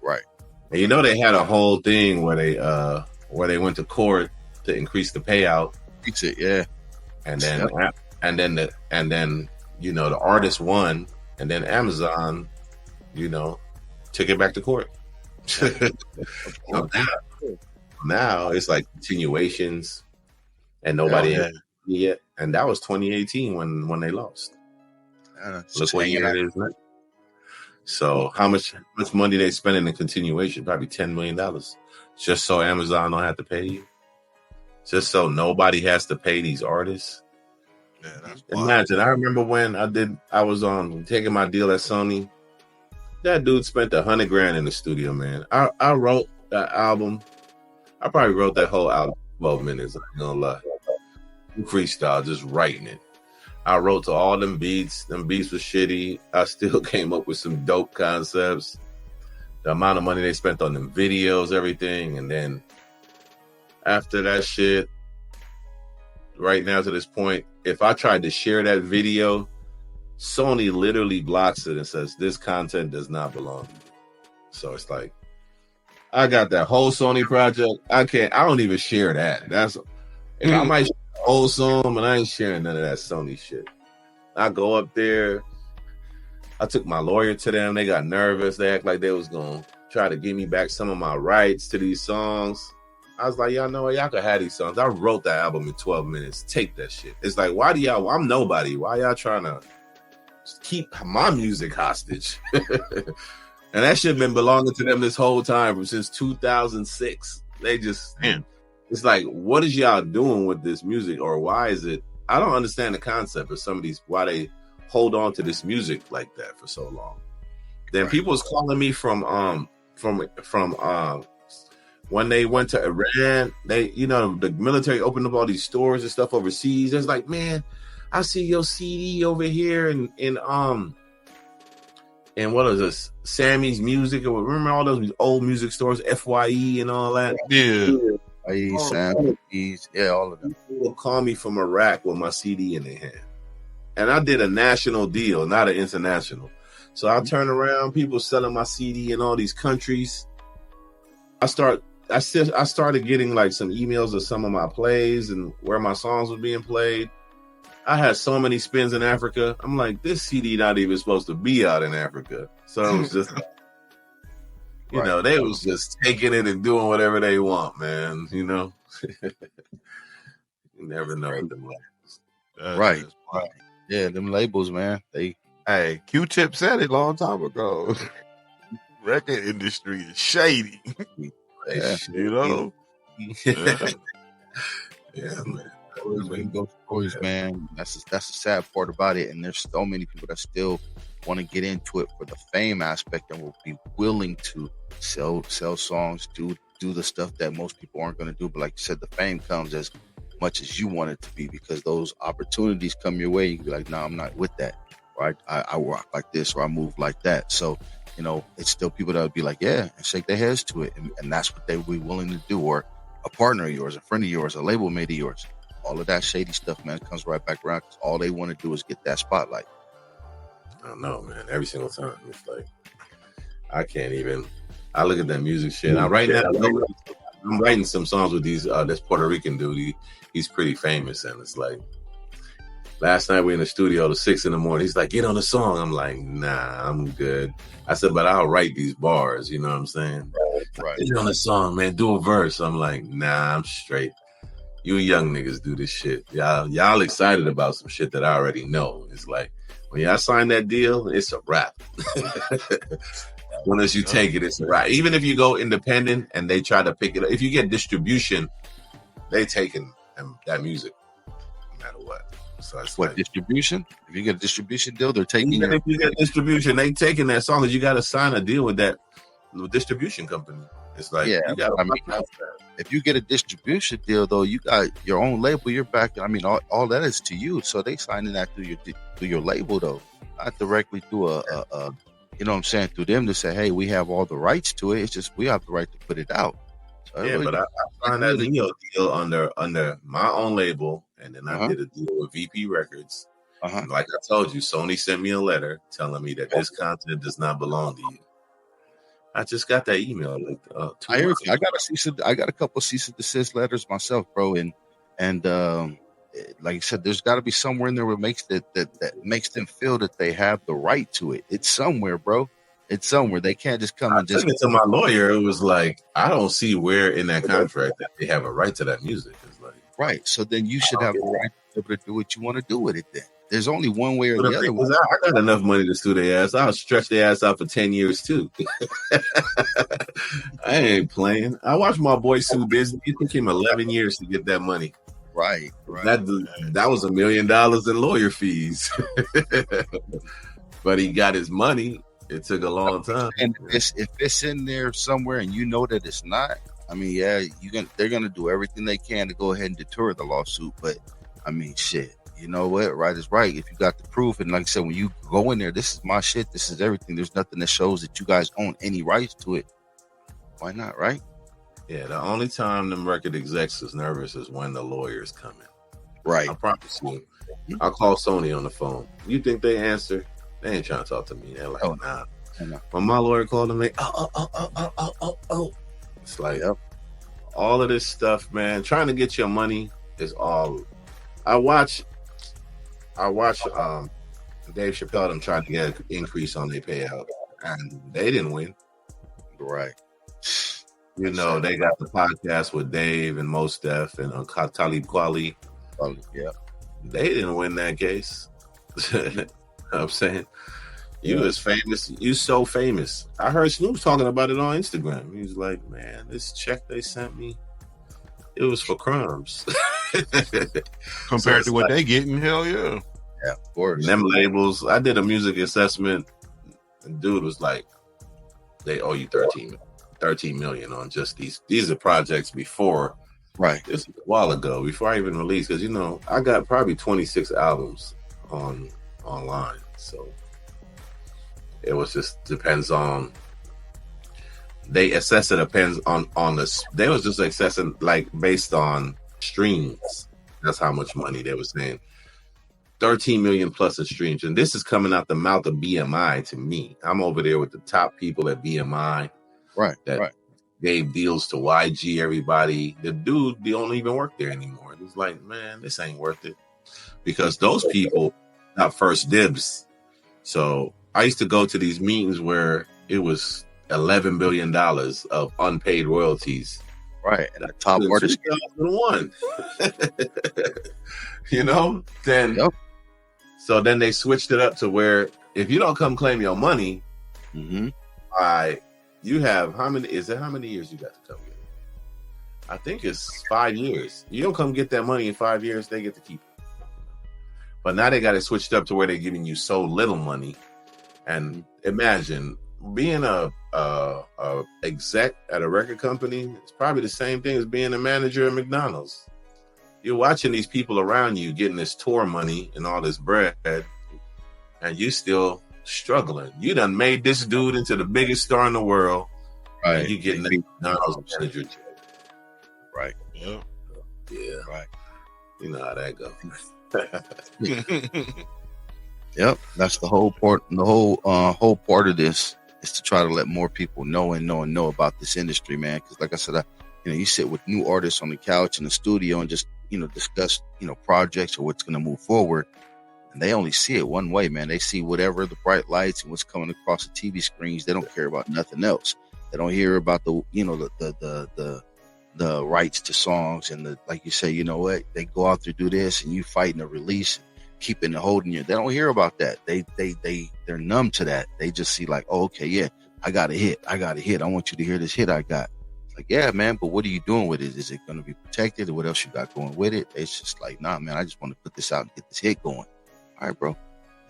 Speaker 5: Right.
Speaker 1: And you know they had a whole thing where they went to court to increase the payout.
Speaker 5: Fix it, yeah.
Speaker 1: And then you know the artist won, and then Amazon, you know, took it back to court. So now it's like continuations, and nobody had yet. And that was 2018 when they lost. Look what year it is now. So how much money they spending in continuation? Probably $10 million, just so Amazon don't have to pay you. Just so nobody has to pay these artists. Yeah, that's imagine. I remember when I was on taking my deal at Sony. That dude spent $100 grand in the studio, man. I wrote that album. I probably wrote that whole album in 12 minutes. I'm not gonna lie. Freestyle, just writing it. I wrote to all them beats. Them beats were shitty. I still came up with some dope concepts. The amount of money they spent on them videos, everything, and then after that shit, right now to this point, if I tried to share that video, Sony literally blocks it and says this content does not belong to you. So it's like, I got that whole Sony project. I don't even share that. That's if I might share the whole song, but I ain't sharing none of that Sony shit. I go up there. I took my lawyer to them. They got nervous. They act like they was gonna try to give me back some of my rights to these songs. I was like, y'all know what? Y'all could have these songs. I wrote that album in 12 minutes. Take that shit. It's like, why do y'all? I'm nobody. Why y'all trying to keep my music hostage? And that shit been belonging to them this whole time since 2006. They just, it's like, what is y'all doing with this music, or why is it? I don't understand the concept of some of these, why they hold on to this music like that for so long. Then people was calling me from when they went to Iran. They, the military opened up all these stores and stuff overseas. It's like, man, I see your CD over here and what is this? Sammy's Music, or remember all those old music stores, FYE and all that?
Speaker 5: Yeah. Sammy's, all of them.
Speaker 1: People will call me from Iraq with my CD in their hand. And I did a national deal, not an international. So I turn around, people selling my CD in all these countries. I started getting like some emails of some of my plays and where my songs were being played. I had so many spins in Africa. I'm like, this CD not even supposed to be out in Africa. So it was just, they was just taking it and doing whatever they want, man. You never know what them labels.
Speaker 5: Right. Yeah, them labels, man.
Speaker 9: Hey, Q-Tip said it a long time ago. Record industry is shady.
Speaker 5: Yeah.
Speaker 1: Yeah, man.
Speaker 5: Stories, man. That's the sad part about it. And there's so many people that still want to get into it for the fame aspect and will be willing to sell songs, do the stuff that most people aren't going to do. But like you said, the fame comes as much as you want it to be, because those opportunities come your way. You can be like, no, I'm not with that. Or I rock like this, or I move like that. So, it's still people that would be like, yeah, and shake their heads to it. And that's what they would be willing to do. Or a partner of yours, a friend of yours, a label mate of yours. All of that shady stuff, man, comes right back around, because all they want to do is get that spotlight.
Speaker 1: I don't know, man. Every single time. It's like, I look at that music shit. Now, right now, I'm writing some songs with this Puerto Rican dude. He's pretty famous. And it's like, last night we in the studio till 6 a.m. He's like, get on the song. I'm like, nah, I'm good. I said, but I'll write these bars. You know what I'm saying?
Speaker 5: Right.
Speaker 1: Get on the song, man. Do a verse. I'm like, nah, I'm straight. You young niggas do this shit. Y'all excited about some shit that I already know. It's like, when y'all sign that deal, it's a wrap. Once you take it, it's a wrap. Even if you go independent and they try to pick it up, if you get distribution, they taking that music no matter what. So it's
Speaker 5: what, distribution? If you get a distribution deal, they're taking
Speaker 1: even if you get distribution, they taking that song, because you got to sign a deal with that distribution company. It's like, you gotta
Speaker 5: if you get a distribution deal, though, you got your own label, you're back. I mean, all that is to you. So they signing that through your label, though, not directly through a you know what I'm saying, through them to say, hey, we have all the rights to it. It's just we have the right to put it out. So
Speaker 1: but I signed that deal under my own label, and then I did a deal with VP Records. Like I told you, Sony sent me a letter telling me that this content does not belong to you. I just got that email.
Speaker 5: I got a couple of cease and desist letters myself, bro, and like I said, there's got to be somewhere in there where makes that makes them feel that they have the right to it. It's somewhere, bro. It's somewhere. They can't just come and just.
Speaker 1: I took it to my lawyer. It was like, I don't see where in that contract that they have a right to that music. It's like,
Speaker 5: right. So then you should have the right to do what you want to do with it. Then there's only one way or the other.
Speaker 1: I got enough money to sue their ass. I'll stretch their ass out for 10 years too. I ain't playing. I watched my boy sue Disney. It took him 11 years to get that money.
Speaker 5: Right.
Speaker 1: That was $1 million in lawyer fees. But he got his money. It took a long time.
Speaker 5: And if it's in there somewhere and you know that it's not, I mean, yeah, they're gonna do everything they can to go ahead and deter the lawsuit. But I mean, shit, you know what? Right is right. If you got the proof, and like I said, when you go in there, this is my shit. This is everything. There's nothing that shows that you guys own any rights to it. Why not? Right?
Speaker 1: Yeah. The only time them record execs is nervous is when the lawyers come in.
Speaker 5: Right.
Speaker 1: I promise you. I'll call Sony on the phone. You think they answer? They ain't trying to talk to me. They're like, nah. When my lawyer called them, like, oh. It's like, all of this stuff, man, trying to get your money is all. I watch Dave Chappelle them trying to get an increase on their payout, and they didn't win.
Speaker 5: Right.
Speaker 1: You know, they got the podcast with Dave and Mos Def and Talib Kweli.
Speaker 5: Yeah.
Speaker 1: They didn't win that case. You know what I'm saying? You was famous. You so famous. I heard Snoop talking about it on Instagram. He was like, man, this check they sent me, it was for crumbs.
Speaker 9: Compared to what they getting, hell yeah.
Speaker 5: Yeah, of course.
Speaker 1: Them labels, I did a music assessment, and dude was like, they owe you 13 million on just these. These are projects before.
Speaker 5: Right.
Speaker 1: This was a while ago, before I even released, because, you know, I got probably 26 albums online. So it was just depends on, they assess it depends on this. They was just assessing like based on streams. That's how much money they were saying. 13 million plus of streams. And this is coming out the mouth of BMI to me. I'm over there with the top people at BMI.
Speaker 5: Right.
Speaker 1: That gave deals to YG, everybody. The dude, they don't even work there anymore. It was like, man, this ain't worth it. Because those people got first dibs. So I used to go to these meetings where it was $11 billion of unpaid royalties.
Speaker 5: Right. And the top artist.
Speaker 1: 2001. You know? Then, so then they switched it up to where if you don't come claim your money, you have how many years you got to come get it? I think it's 5 years. You don't come get that money in 5 years, they get to keep it. But now they got it switched up to where they're giving you so little money. And imagine being a exec at a record company. It's probably the same thing as being a manager at McDonald's. You're watching these people around you getting this tour money and all this bread, and you still struggling. You done made this dude into the biggest star in the world, right? And you getting the McDonald's manager.
Speaker 5: Right.
Speaker 1: Yeah.
Speaker 5: Right.
Speaker 1: You know how that goes.
Speaker 5: Yep, that's the whole part. The whole part of this is to try to let more people know about this industry, man. Because, like I said, you sit with new artists on the couch in the studio and just discuss projects or what's going to move forward, and they only see it one way, man. They see whatever the bright lights and what's coming across the TV screens. They don't care about nothing else. They don't hear about the rights to songs and like you say, you know what? They go out there do this and you fighting a release. Keeping and holding you. They don't hear about that. They're numb to that. They just see like, oh, okay, yeah, I got a hit. I want you to hear this hit I got. It's like, yeah, man, but what are you doing with it? Is it going to be protected or what else you got going with it? It's just like, nah, man, I just want to put this out and get this hit going. All right, bro.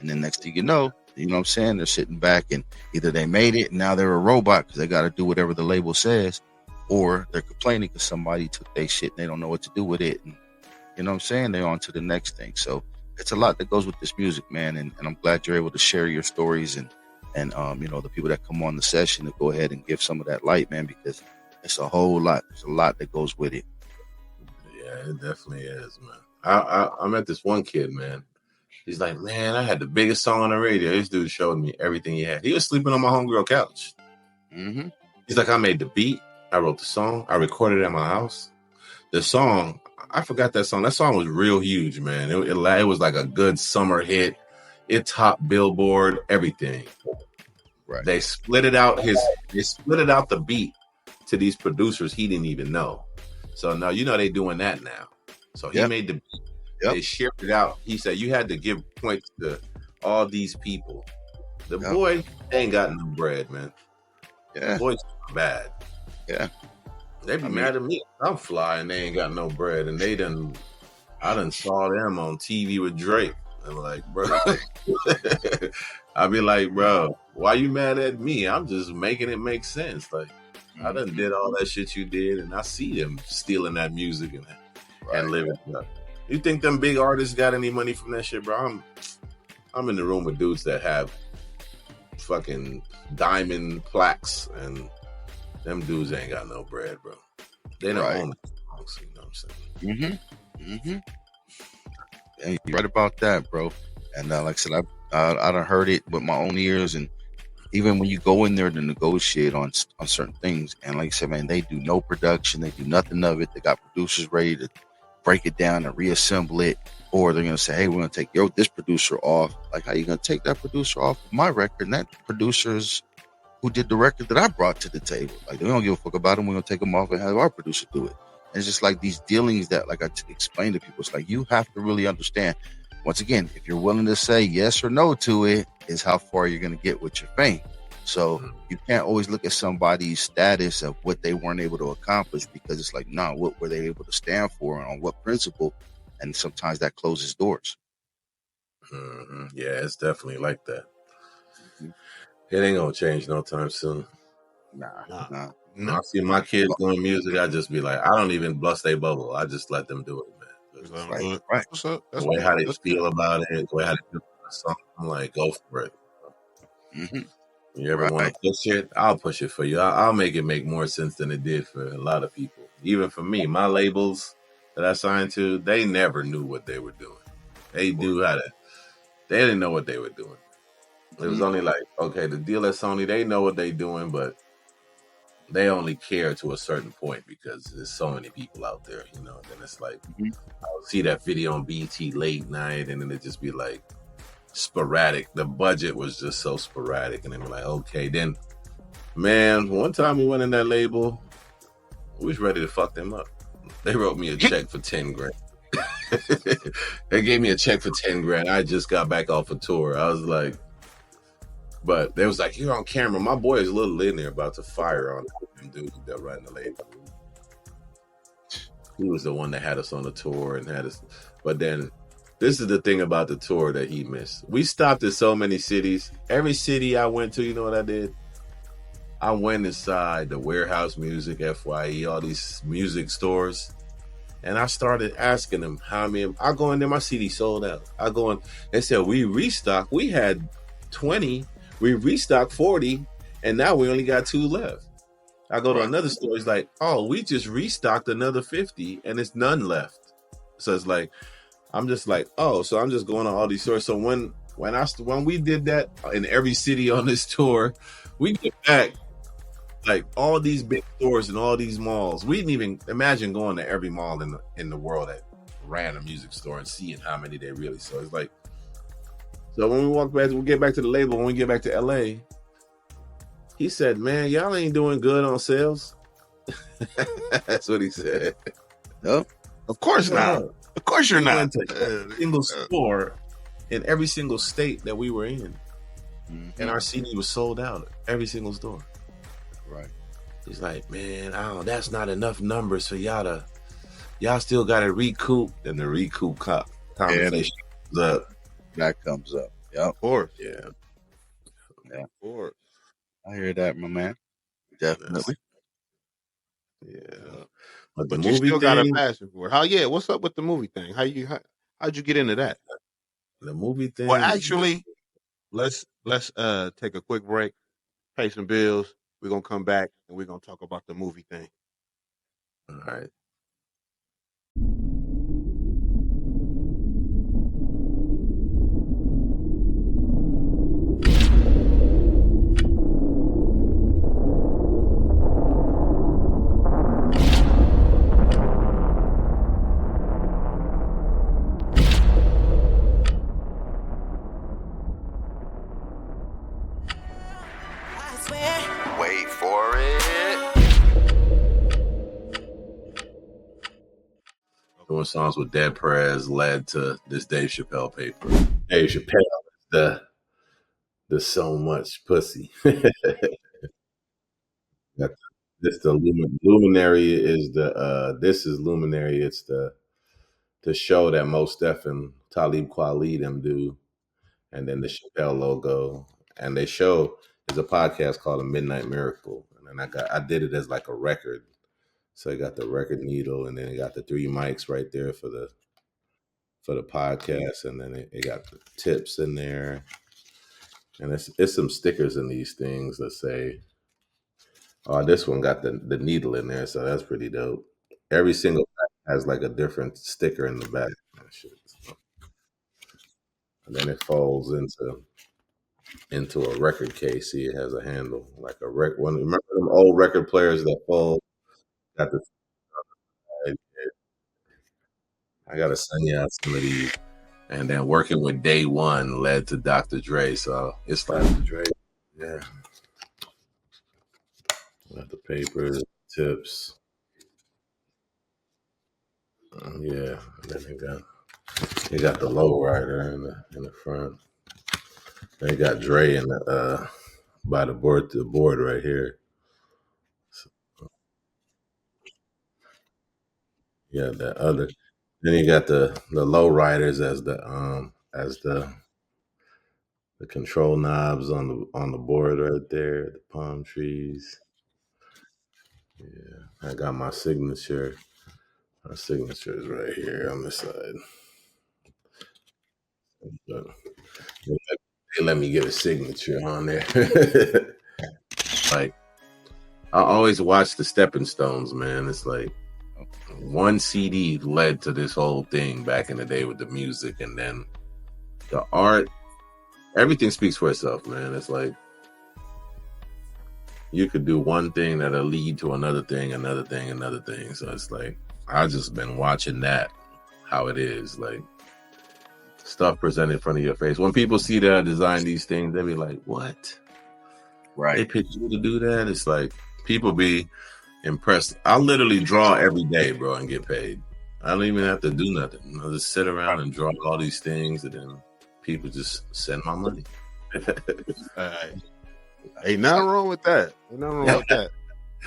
Speaker 5: And then next thing you know what I'm saying? They're sitting back and either they made it and now they're a robot because they got to do whatever the label says, or they're complaining because somebody took their shit and they don't know what to do with it. And you know what I'm saying? They're on to the next thing. So it's a lot that goes with this music, man, and I'm glad you're able to share your stories and the people that come on the session to go ahead and give some of that light, man, because it's a whole lot. There's a lot that goes with it.
Speaker 1: Yeah, it definitely is, man. I met this one kid, man. He's like, man, I had the biggest song on the radio. This dude showed me everything he had. He was sleeping on my homegirl couch.
Speaker 5: Mm-hmm.
Speaker 1: He's like, I made the beat. I wrote the song. I recorded it at my house. The song, I forgot that song. That song was real huge, man. It was like a good summer hit. It topped Billboard, everything.
Speaker 5: Right.
Speaker 1: They split it out the beat to these producers he didn't even know. So now they doing that now. So he made the beat. Yep. They shared it out. He said you had to give points to all these people. The boy ain't got no bread, man. Yeah. The boy's bad.
Speaker 5: Yeah.
Speaker 1: They be mad at me. I'm fly and they ain't got no bread. And I done saw them on TV with Drake. I'm like, bro. I be like, bro, why you mad at me? I'm just making it make sense. Like, I done did all that shit you did, and I see them stealing that music and living it up. You think them big artists got any money from that shit, bro? I'm in the room with dudes that have fucking diamond plaques, and them dudes ain't got no bread, bro. They don't own the songs, you know what I'm saying?
Speaker 5: Mm-hmm. Mm-hmm. And you're right about that, bro. And like I said, I done heard it with my own ears, and even when you go in there to negotiate on certain things, and like I said, man, they do no production, they do nothing of it. They got producers ready to break it down and reassemble it, or they're gonna say, hey, we're gonna take this producer off. Like, how you gonna take that producer off of my record? And that producer's who did the record that I brought to the table. Like, we don't give a fuck about them. We're gonna take them off and have our producer do it. And it's just like these dealings that, like explained to people, it's like you have to really understand. Once again, if you're willing to say yes or no to it, is how far you're gonna get with your fame. So you can't always look at somebody's status of what they weren't able to accomplish, because it's like, nah, what were they able to stand for and on what principle? And sometimes that closes doors.
Speaker 1: Mm-hmm. Yeah, it's definitely like that. It ain't gonna change no time soon.
Speaker 5: Nah.
Speaker 1: When I see my kids doing music, I just be like, I don't even bust their bubble. I just let them do it, man.
Speaker 5: Right.
Speaker 9: What's up?
Speaker 1: The way how they feel about it, the way how they feel about the song, I'm like, go for it.
Speaker 5: Mm-hmm.
Speaker 1: You ever want to push it? I'll push it for you. I'll make it make more sense than it did for a lot of people. Even for me, my labels that I signed to, they never knew what they were doing. They didn't know what they were doing. It was only like, okay, the deal at Sony, they know what they're doing, but they only care to a certain point because there's so many people out there, you know. And then it's like, I'll see that video on BT late night, and then it just be like sporadic. The budget was just so sporadic, and then we're like, okay, then, man, one time we went in that label, we was ready to fuck them up. They wrote me a check for 10 grand. They gave me a check for 10 grand. I just got back off a tour. I was like, but they was like, you're on camera. My boy is a little in there about to fire on them dude that ran the label. He was the one that had us on the tour and had us. But then this is the thing about the tour that he missed. We stopped at so many cities. Every city I went to, you know what I did? I went inside the Warehouse Music, FYE, all these music stores. And I started asking them how many. I go in there, my CD sold out. I go in, they said, we restocked. We had 20. We restocked 40, and now we only got 2 left. I go to another store. It's like, oh, we just restocked another 50, and it's none left. So it's like, I'm just like, oh, so I'm just going to all these stores. So when we did that in every city on this tour, we get back like all these big stores and all these malls. We didn't even imagine going to every mall in the world that ran a music store and seeing how many they really saw. It's like, so when we get back to the label, when we get back to LA, he said, man, y'all ain't doing good on sales. That's what he said.
Speaker 5: No,
Speaker 9: of course not. Of course you're not.
Speaker 1: Every single store in every single state that we were in. And our CD was sold out. Every single store.
Speaker 5: Right.
Speaker 1: He's like, man, that's not enough numbers for y'all still got to recoup. And the recoup conversation comes up.
Speaker 5: That comes up. Yeah.
Speaker 9: Of course.
Speaker 1: Yeah.
Speaker 9: Of course.
Speaker 5: I hear that, my man. Definitely.
Speaker 1: Yeah.
Speaker 9: But the movie still got a passion for it. What's up with the movie thing? How'd you get into that?
Speaker 1: The movie thing.
Speaker 9: Well, actually, let's take a quick break, pay some bills. We're gonna come back and we're gonna talk about the movie thing.
Speaker 1: All right.
Speaker 5: Wait for it.
Speaker 1: Doing songs with Dead Prez led to this Dave Chappelle paper. Dave Chappelle the so much pussy. This the Luminary is this is Luminary. It's the show that Mos Def and Talib Kweli them do, and then the Chappelle logo. And they show there's a podcast called A Midnight Miracle, and then I did it as like a record. So I got the record needle, and then it got the 3 mics right there for the podcast, and then it got the tips in there, and it's some stickers in these things that say, oh, this one got the needle in there, so that's pretty dope. Every single pack has like a different sticker in the back. and then it folds into a record case. See, it has a handle like a record. Remember them old record players that fold? Got the I gotta send you out some of these. And then working with Day One led to Dr. Dre. So it's like Dr. Dre. Yeah. Got the papers, tips. Yeah. And then they got the low rider in the front. They got Dre in the by the board right here. So, yeah, that other. Then you got the low riders as the control knobs on the board right there, the palm trees. Yeah, I got my signature. My signature is right here on this side. But they let me get a signature on there. Like I always watch the Stepping Stones, man. It's like one CD led to this whole thing back in the day with the music, and then the art. Everything speaks for itself, man. It's like you could do one thing that'll lead to another thing, another thing, another thing. So it's like I just been watching that, how it is, like stuff presented in front of your face. When people see that I design these things, they be like, "What?
Speaker 5: Right.
Speaker 1: They picked you to do that?" It's like people be impressed. I literally draw every day, bro, and get paid. I don't even have to do nothing. I just sit around and draw all these things, and then people just send my money.
Speaker 9: Ain't nothing wrong with that. Ain't nothing wrong with that.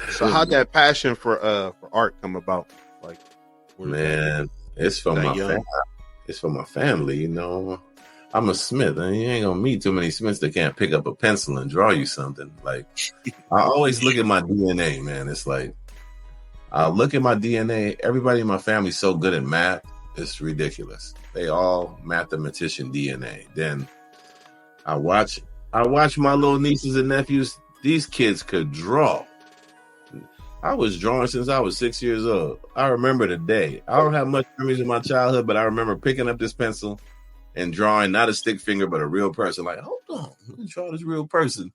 Speaker 9: So how'd that passion for art come about? Like,
Speaker 1: man, it's from my family. It's for my family, you know. I'm a Smith, and you ain't gonna meet too many Smiths that can't pick up a pencil and draw you something. Like, I always look at my DNA, man. It's like I look at my DNA. Everybody in my family's so good at math, it's ridiculous. They all mathematician DNA. Then I watch my little nieces and nephews. These kids could draw. I was drawing since I was 6 years old. I remember the day. I don't have much memories of my childhood, but I remember picking up this pencil and drawing not a stick figure, but a real person. Like, hold on, let me draw this real person.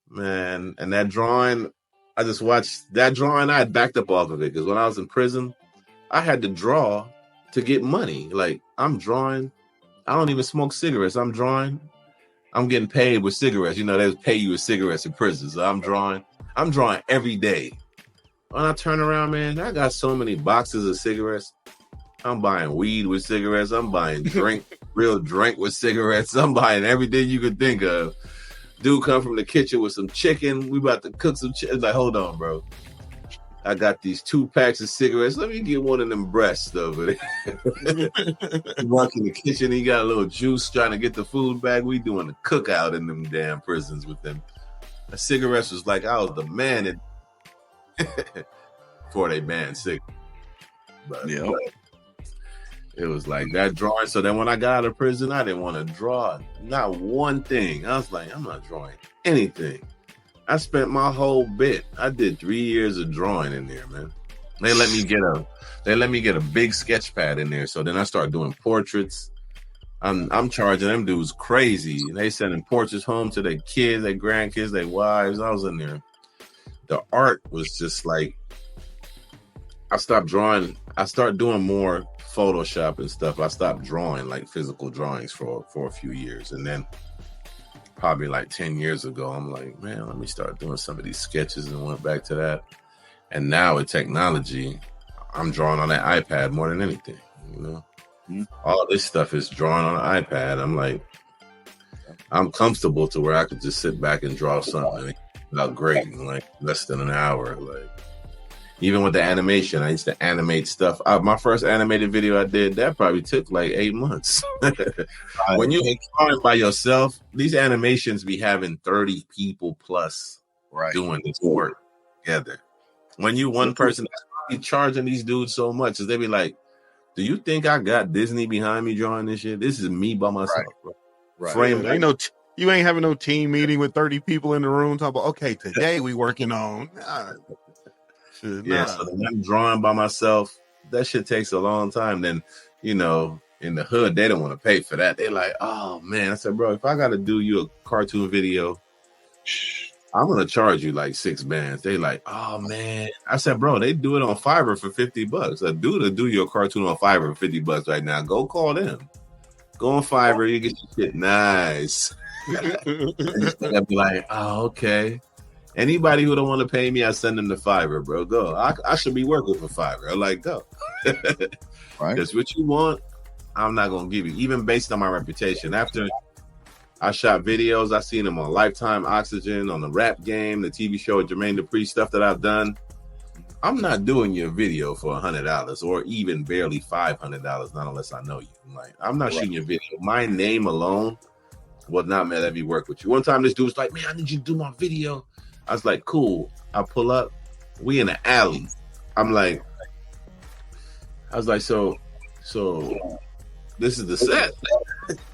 Speaker 1: Man, and that drawing, I just watched that drawing. I had backed up off of it because when I was in prison, I had to draw to get money. Like, I'm drawing. I don't even smoke cigarettes. I'm drawing. I'm getting paid with cigarettes. You know, they pay you with cigarettes in prison. So I'm drawing every day. When I turn around, man, I got so many boxes of cigarettes. I'm buying weed with cigarettes. I'm buying real drink with cigarettes. I'm buying everything you could think of. Dude come from the kitchen with some chicken. We about to cook some chicken. Like, hold on, bro. I got these 2 packs of cigarettes. Let me get one of them breasts over there. He walk in the kitchen. He got a little juice trying to get the food back. We doing the cookout in them damn prisons with them. The cigarettes was like I was the man in before they banned cigarettes. But it was like that drawing. So then when I got out of prison, I didn't want to draw not one thing. I was like, I'm not drawing anything. I spent my whole bit. I did 3 years of drawing in there, man. They let me get a big sketch pad in there. So then I started doing portraits. I'm charging them dudes crazy. They sending portraits home to their kids, their grandkids, their wives. I was in there. The art was just like, I stopped drawing. I started doing more Photoshop and stuff. I stopped drawing like physical drawings for a few years. And then probably like 10 years ago, I'm like, man, let me start doing some of these sketches, and went back to that. And now with technology, I'm drawing on that iPad more than anything, you know? Mm-hmm. All this stuff is drawn on an iPad. I'm like, I'm comfortable to where I could just sit back and draw something out great in like less than an hour. Like, even with the animation, I used to animate stuff. My first animated video I did, that probably took like 8 months. When you're drawing by yourself, these animations be having 30 people plus doing this work together. When you one person, be charging these dudes so much, is they be like, do you think I got Disney behind me drawing this shit? This is me by myself, bro.
Speaker 9: Right. Frame. Ain't you ain't having no team meeting with 30 people in the room talking about, okay, today we working on.
Speaker 1: Yeah, so then I'm drawing by myself. That shit takes a long time. Then, you know, in the hood, they don't want to pay for that. They're like, oh man. I said, bro, if I got to do you a cartoon video, I'm gonna charge you like $6 They like, oh man. I said, bro, they do it on Fiverr for $50. A dude to do your cartoon on Fiverr for $50 right now. Go call them. Go on Fiverr, you get your shit nice. I'd be like, oh, okay. Anybody who don't want to pay me, I send them to Fiverr, bro. Go. I should be working for Fiverr. I like, go.
Speaker 5: Right.
Speaker 1: Because what you want, I'm not gonna give you, even based on my reputation. After I shot videos, I seen them on Lifetime, Oxygen, on the Rap Game, the TV show with Jermaine Dupri, stuff that I've done. I'm not doing your video for $100 or even barely $500, not unless I know you. I'm not shooting your video. My name alone would not let me work with you. One time, this dude was like, "Man, I need you to do my video." I was like, "Cool." I pull up. We in the alley. I was like, so this is the set.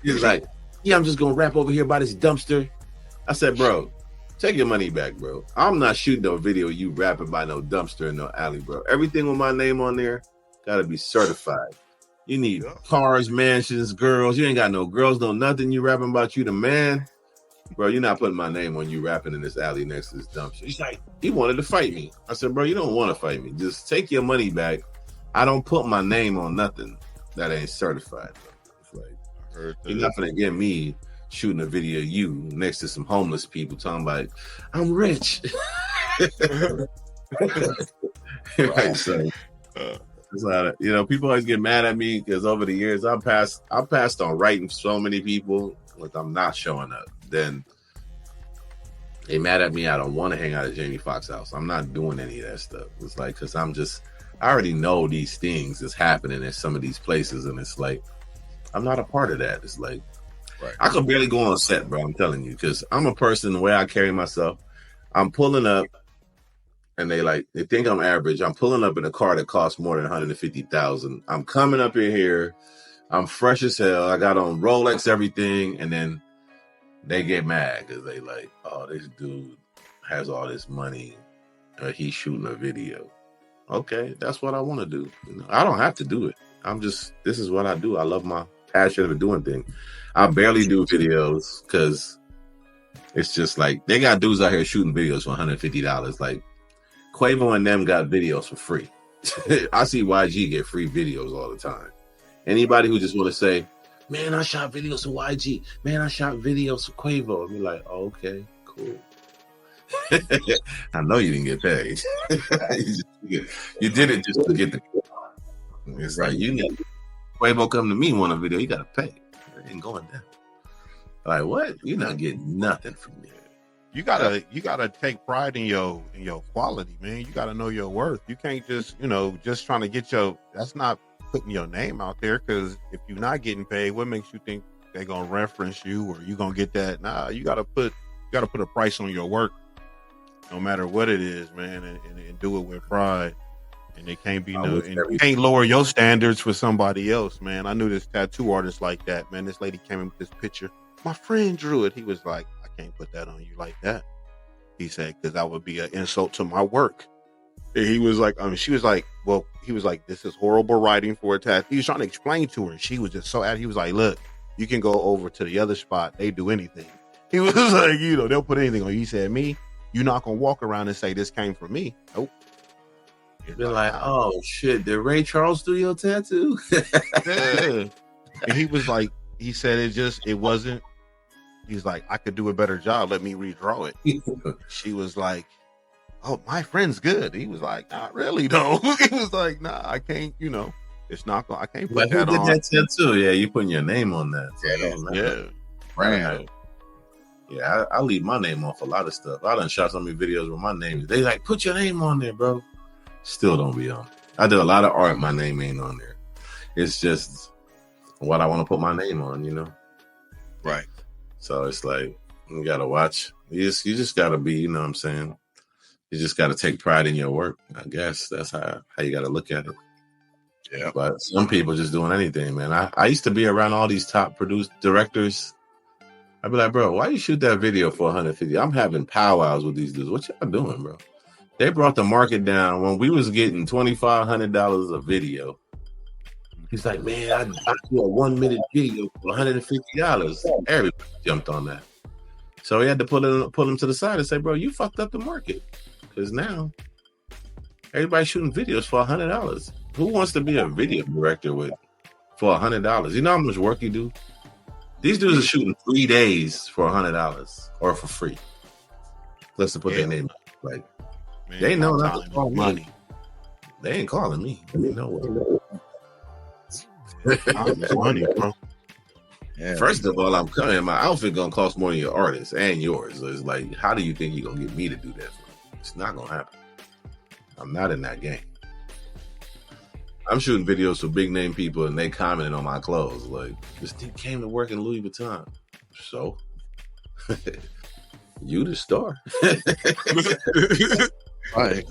Speaker 1: He's like, "Yeah, I'm just gonna rap over here by this dumpster." I said, "Bro, take your money back, bro. I'm not shooting no video you rapping by no dumpster in no alley, bro. Everything with my name on there gotta be certified. You need cars, mansions, girls. You ain't got no girls, no nothing. You rapping about you the man, bro. You're not putting my name on you rapping in this alley next to this dumpster." He's like, he wanted to fight me. I said, "Bro, you don't want to fight me. Just take your money back. I don't put my name on nothing that ain't certified, bro." It's like, you're not gonna get me shooting a video of you next to some homeless people talking about, "I'm rich." Right, so it's not, people always get mad at me because over the years I passed on writing so many people like I'm not showing up. Then they mad at me. I don't want to hang out at Jamie Foxx's house. I'm not doing any of that stuff. It's like, because I already know these things is happening at some of these places, and it's like I'm not a part of that. It's like, right. I could barely go on set, bro. I'm telling you, because I'm a person, the way I carry myself, I'm pulling up and they think I'm average. I'm pulling up in a car that costs more than $150,000. I'm coming up in here. I'm fresh as hell. I got on Rolex, everything. And then they get mad because they like, oh, this dude has all this money. He's shooting a video. Okay, that's what I want to do. I don't have to do it. This is what I do. I love my passion of doing things. I barely do videos because it's just like they got dudes out here shooting videos for $150. Like Quavo and them got videos for free. I see YG get free videos all the time. Anybody who just want to say, "Man, I shot videos for YG. Man, I shot videos for Quavo," and be like, oh, "Okay, cool." I know you didn't get paid. You did it just to get the. It's like, you need Quavo come to me want a video, you gotta pay. It ain't going down. Like, what? You're not getting nothing from me.
Speaker 9: You gotta take pride in your quality, man. You gotta know your worth. You can't just just trying to get that's not putting your name out there, because if you're not getting paid, what makes you think they're gonna reference you or you gonna get that? Nah, you gotta put a price on your work, no matter what it is, man, and do it with pride. And it can't be and you can't lower your standards for somebody else, man. I knew this tattoo artist like that, man. This lady came in with this picture. My friend drew it. He was like, "I can't put that on you like that." He said, "Because that would be an insult to my work." And he was like, she was like, well, he was like, "This is horrible writing for a tattoo." He was trying to explain to her. She was just so he was like, "Look, you can go over to the other spot. They do anything." He was like, they'll put anything on you. He said, "Me, you're not going to walk around and say this came from me." Nope.
Speaker 1: They're like, "Oh shit, did Ray Charles do your tattoo?"
Speaker 9: Yeah. And he was like, he said it wasn't. He's like, "I could do a better job. Let me redraw it." She was like, "Oh, my friend's good." He was like, "Not really, though." He was like, "Nah, I can't. It's not. I can't put that on."
Speaker 1: Who did that tattoo? Yeah, you putting your name on that. So
Speaker 9: yeah.
Speaker 1: Right. Yeah, I leave my name off a lot of stuff. I done shot so many videos with my name. They like, "Put your name on there, bro." Still don't be on. I did a lot of art. My name ain't on there. It's just what I want to put my name on,
Speaker 5: Right.
Speaker 1: So it's like, you gotta watch. You just gotta be, you know what I'm saying? You just gotta take pride in your work. I guess that's how you gotta look at it.
Speaker 5: Yeah.
Speaker 1: But some people just doing anything, man. I used to be around all these top directors. I'd be like, "Bro, why you shoot that video for $150? I'm having powwows with these dudes. What y'all doing, bro?" They brought the market down when we was getting $2,500 a video. He's like, man, I do a 1 minute video for $150. Everybody jumped on that. So he had to pull him to the side and say, bro, you fucked up the market. Because now everybody's shooting videos for $100. Who wants to be a video director for $100? You know how much work you do? These dudes are shooting 3 days for $100 or for free. Let's put their name up. Like, man, they know not to call money. They ain't calling me. They know what.
Speaker 9: Money, bro.
Speaker 1: Yeah. First of all, I'm coming. My outfit gonna cost more than your artist and yours. So it's like, how do you think you're gonna get me to do that for you? It's not gonna happen. I'm not in that game. I'm shooting videos for big name people and they commenting on my clothes. Like, this thing came to work in Louis Vuitton. So you the star.
Speaker 5: Right.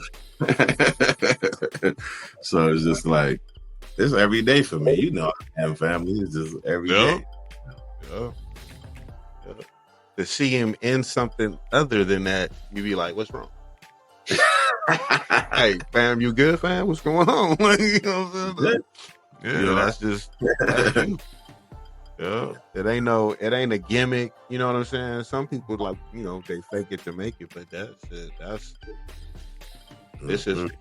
Speaker 1: So it's just like, it's every day for me. You know, I have family. It's just every day.
Speaker 9: Yeah. To see him in something other than that, you be like, what's wrong? Hey, fam, you good, fam? What's going on? You know what I'm saying? Yeah, that's just yeah. It ain't a gimmick, you know what I'm saying? Some people like, you know, they fake it to make it, but that's it. This is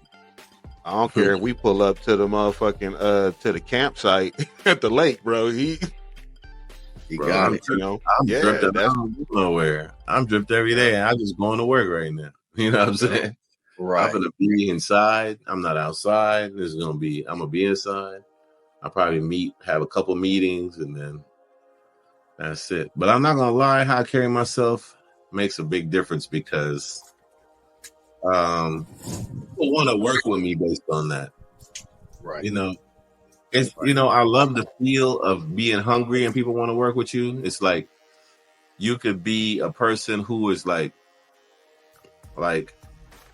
Speaker 9: I don't care if we pull up to the motherfucking to the campsite at the lake, bro. He got it, you know.
Speaker 1: I'm dripped. I don't go nowhere. I'm dripped every day, and I'm just going to work right now. You know what I'm saying? Right. I'm gonna be inside. I'm not outside. I'm gonna be inside. I'll probably have a couple meetings, and then that's it. But I'm not gonna lie, how I carry myself makes a big difference because people want to work with me based on that.
Speaker 5: Right.
Speaker 1: You know, it's I love the feel of being hungry and people want to work with you. It's like you could be a person who is like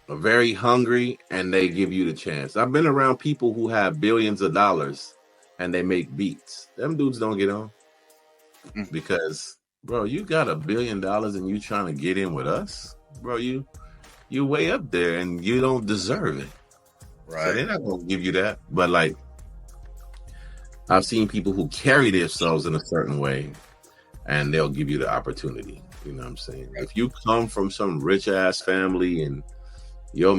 Speaker 1: very hungry and they give you the chance. I've been around people who have billions of dollars and they make beats. Them dudes don't get on because, bro, you got $1 billion and you trying to get in with us, bro. You're way up there and you don't deserve it. Right. So they're not gonna give you that. But like, I've seen people who carry themselves in a certain way and they'll give you the opportunity. You know what I'm saying? Right. If you come from some rich ass family and your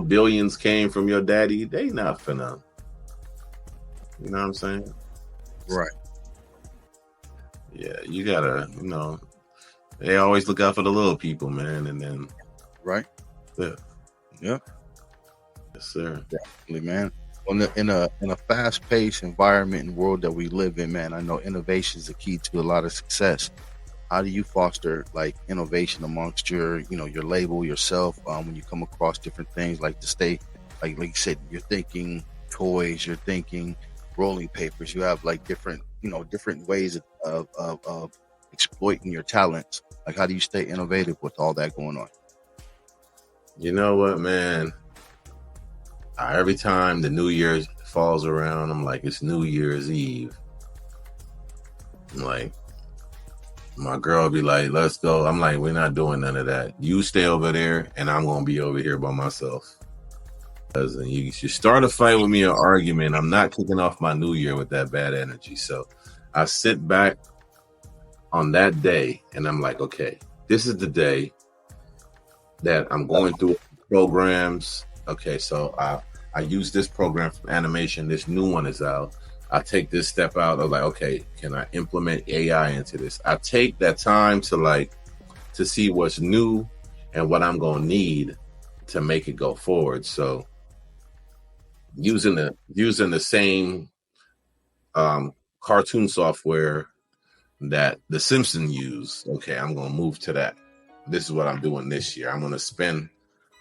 Speaker 1: billions came from your daddy, they not finna. You know what I'm saying?
Speaker 5: Right.
Speaker 1: Yeah, you gotta, they always look out for the little people, man. And then,
Speaker 5: right.
Speaker 1: Yeah.
Speaker 5: Yeah.
Speaker 1: Yes, sir.
Speaker 5: Definitely, man. In a fast-paced environment and world that we live in, man, I know innovation is the key to a lot of success. How do you foster like innovation amongst your label, yourself, when you come across different things, like to stay, like you said, you're thinking toys, you're thinking rolling papers, you have like different ways of exploiting your talents. Like, how do you stay innovative with all that going on?
Speaker 1: You know what, man? Every time the New Year falls around, I'm like, it's New Year's Eve. I'm like, my girl be like, let's go. I'm like, we're not doing none of that. You stay over there, and I'm going to be over here by myself. Because you start a fight with me or argument, I'm not kicking off my New Year with that bad energy. So I sit back on that day, and I'm like, okay, this is the day that I'm going through programs. Okay, so I use this program from animation. This new one is out. I take this step out of like, okay, can I implement AI into this? I take that time to see what's new and what I'm going to need to make it go forward. So using the same cartoon software that The Simpsons use. Okay, I'm going to move to that. This is what I'm doing this year. I'm going to spend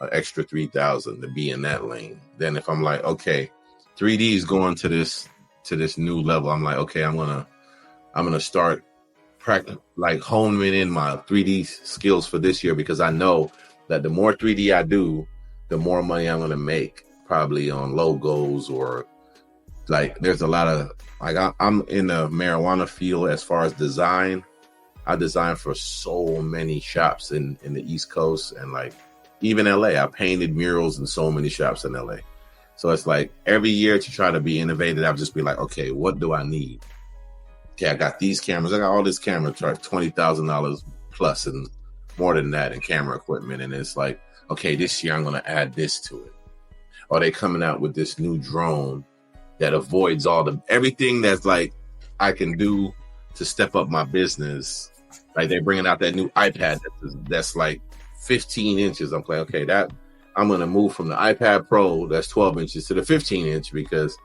Speaker 1: an extra $3,000 to be in that lane. Then if I'm like, okay, 3D is going to this new level, I'm like, okay, I'm gonna start honing in my 3D skills for this year, because I know that the more 3D I do, the more money I'm gonna make, probably on logos, or like there's a lot of I'm in the marijuana field as far as design. I design for so many shops in the East Coast and like even LA. I painted murals in so many shops in LA. So it's like every year to try to be innovative, I'll just be like, okay, what do I need? Okay, I got these cameras. I got all this camera charge $20,000 plus and more than that in camera equipment. And it's like, okay, this year I'm going to add this to it. Or they coming out with this new drone that avoids everything that's like I can do to step up my business. Like they're bringing out that new iPad that's like 15 inches. I'm like, okay, that I'm going to move from the iPad Pro that's 12 inches to the 15 inch because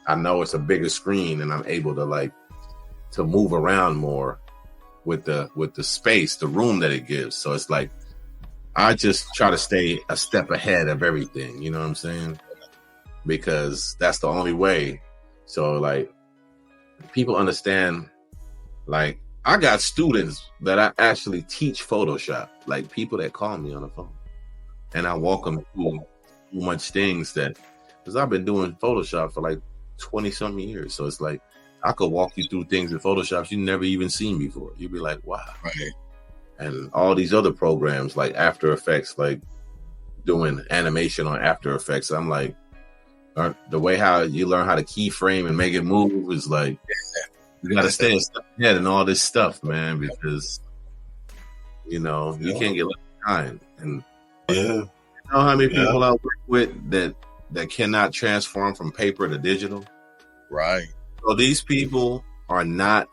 Speaker 1: I know it's a bigger screen and I'm able to move around more with the space, the room that it gives. So it's like, I just try to stay a step ahead of everything. You know what I'm saying? Because that's the only way. So like people understand, like I got students that I actually teach Photoshop, like people that call me on the phone and I walk them through so much things because I've been doing Photoshop for like 20 something years. So it's like, I could walk you through things in Photoshop you never even seen before. You'd be like, wow.
Speaker 5: Right.
Speaker 1: And all these other programs like After Effects, like doing animation on After Effects. I'm like, the way how you learn how to keyframe and make it move is like, you got to stay a step ahead in all this stuff, man, because, you can't get left behind. And you know how many people I work with that cannot transform from paper to digital?
Speaker 5: Right.
Speaker 1: So these people are not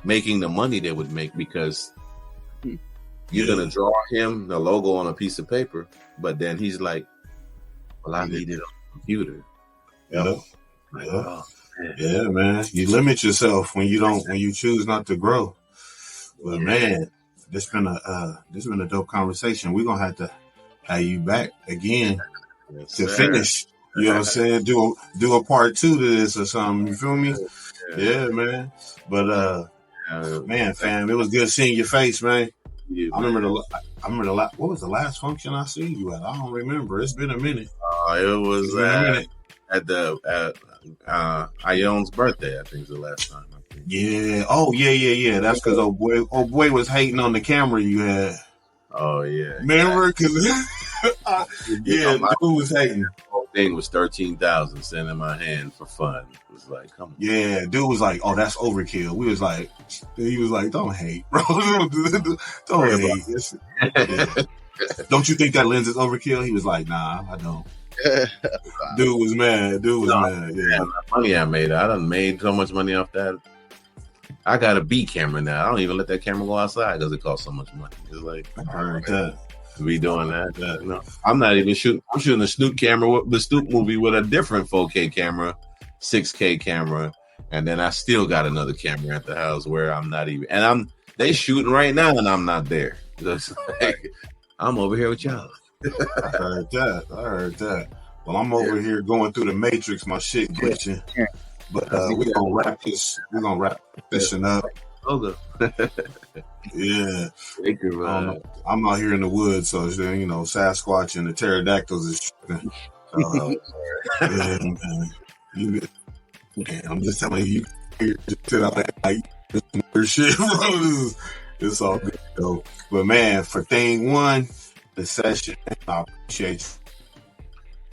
Speaker 1: making the money they would make because you're going to draw him the logo on a piece of paper, but then he's like, well, I need it on the computer.
Speaker 10: Yeah.
Speaker 1: Like, oh,
Speaker 10: Yeah, man. You limit yourself when you choose not to grow. But man, this been a dope conversation. We're gonna have to have you back again to finish. You know what I'm saying? Do a part 2 to this or something. You feel me? Yeah, man. But man, fam, it was good seeing your face, man.
Speaker 1: Yeah,
Speaker 10: I remember what was the last function I seen you at? I don't remember. It's been a minute.
Speaker 1: It was at Ion's birthday, I think is the last time.
Speaker 10: Yeah. Oh, yeah. That's because old boy was hating on the camera you had.
Speaker 1: Oh, yeah.
Speaker 10: Remember? Because dude was hating.
Speaker 1: The whole thing was $13,000 sitting in my hand for fun. It was like, come on.
Speaker 10: Yeah, dude was like, oh, that's overkill. He was like, don't hate, bro. Don't hate. Yeah. Don't you think that lens is overkill? He was like, nah, I don't. Dude was mad. Yeah.
Speaker 1: The money I made, I done made so much money off that. I got a B camera now. I don't even let that camera go outside because it costs so much money. It's like,
Speaker 10: I heard that.
Speaker 1: To be doing that. No, I'm not even shooting. I'm shooting the Snoop camera, the Snoop movie with a different 4K camera, 6K camera, and then I still got another camera at the house where I'm not even. And they shooting right now, and I'm not there. It's like, I'm over here with y'all.
Speaker 10: I heard that. Well, I'm over here going through the matrix. My shit glitching. But we're gonna wrap this. We're gonna wrap this up.
Speaker 1: Okay.
Speaker 10: Yeah. I'm out here in the woods, so Sasquatch and the pterodactyls is tripping. Yeah, man. I'm just telling you, just sit out there like shit, bro. It's all good though. But man, for thing 1, the session, I appreciate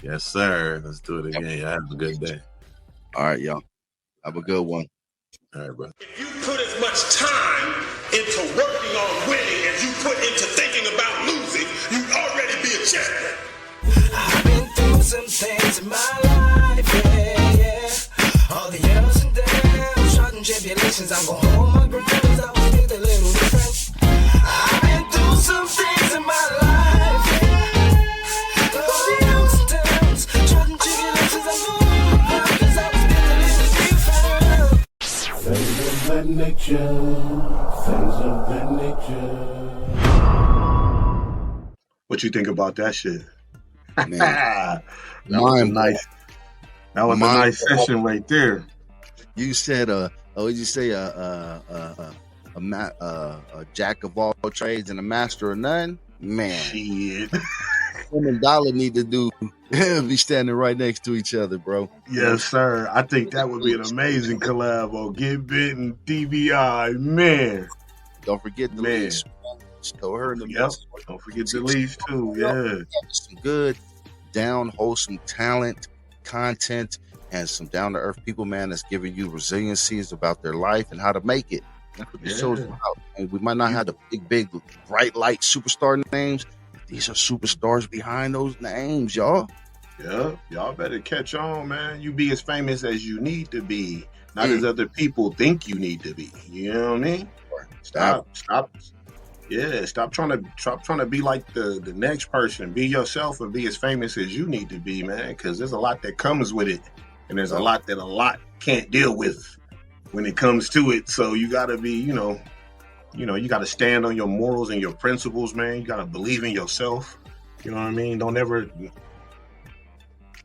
Speaker 10: you.
Speaker 1: Yes, sir. Let's do it again. Y'all have a good day.
Speaker 5: All right, y'all. Have a good one.
Speaker 1: All right, bro.
Speaker 3: If you put as much time into working on winning as you put into thinking about losing, you'd already be a champion.
Speaker 11: I've been through some things in my life, yeah. All the ups and downs, trials and tribulations, I'm gonna hold my ground, 'cause I was still a little different. I've been through some things in my life, yeah. All the ups and downs, trials and tribulations, I'm gonna hold my ground, 'cause I was still a little different.
Speaker 3: Things of that nature, things of that nature.
Speaker 10: What you think about that shit?
Speaker 5: Man.
Speaker 10: That was a nice session right there.
Speaker 5: You said, what did you say? A jack of all trades and a master of none? Man.
Speaker 10: Shit.
Speaker 5: Him and Dollar need to be standing right next to each other, bro.
Speaker 10: Yes, sir. I think that would be an amazing collab on Get Bit and DBI. Man.
Speaker 5: Don't forget the leash. Throw her in the mess.
Speaker 10: Don't forget the leash, too. Yeah.
Speaker 5: Some good, down, wholesome talent content and some down-to-earth people, man, that's giving you resiliencies about their life and how to make it. That's what this show's about. And we might not have the big, bright light superstar names. These are superstars behind those names, y'all.
Speaker 9: Yeah, y'all better catch on, man. You be as famous as you need to be, not as other people think you need to be. You know what I mean? Stop. Yeah, stop trying to be like the next person. Be yourself and be as famous as you need to be, man. Because there's a lot that comes with it, and there's a lot can't deal with when it comes to it. So you gotta be, you gotta stand on your morals and your principles, man. You gotta believe in yourself. You know what I mean? Don't never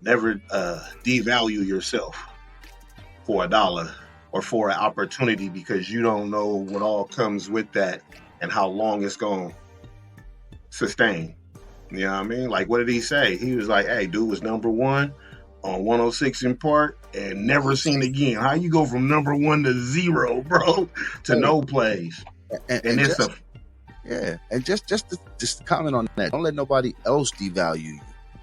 Speaker 9: devalue yourself for $1 or for an opportunity, because you don't know what all comes with that and how long it's going to sustain. You know what I mean? Like, what did he say? He was like, hey, dude was number one on 106 in Park and never seen again. How you go from number one to 0, bro, to no plays? And it's
Speaker 5: just comment on that. Don't let nobody else devalue you.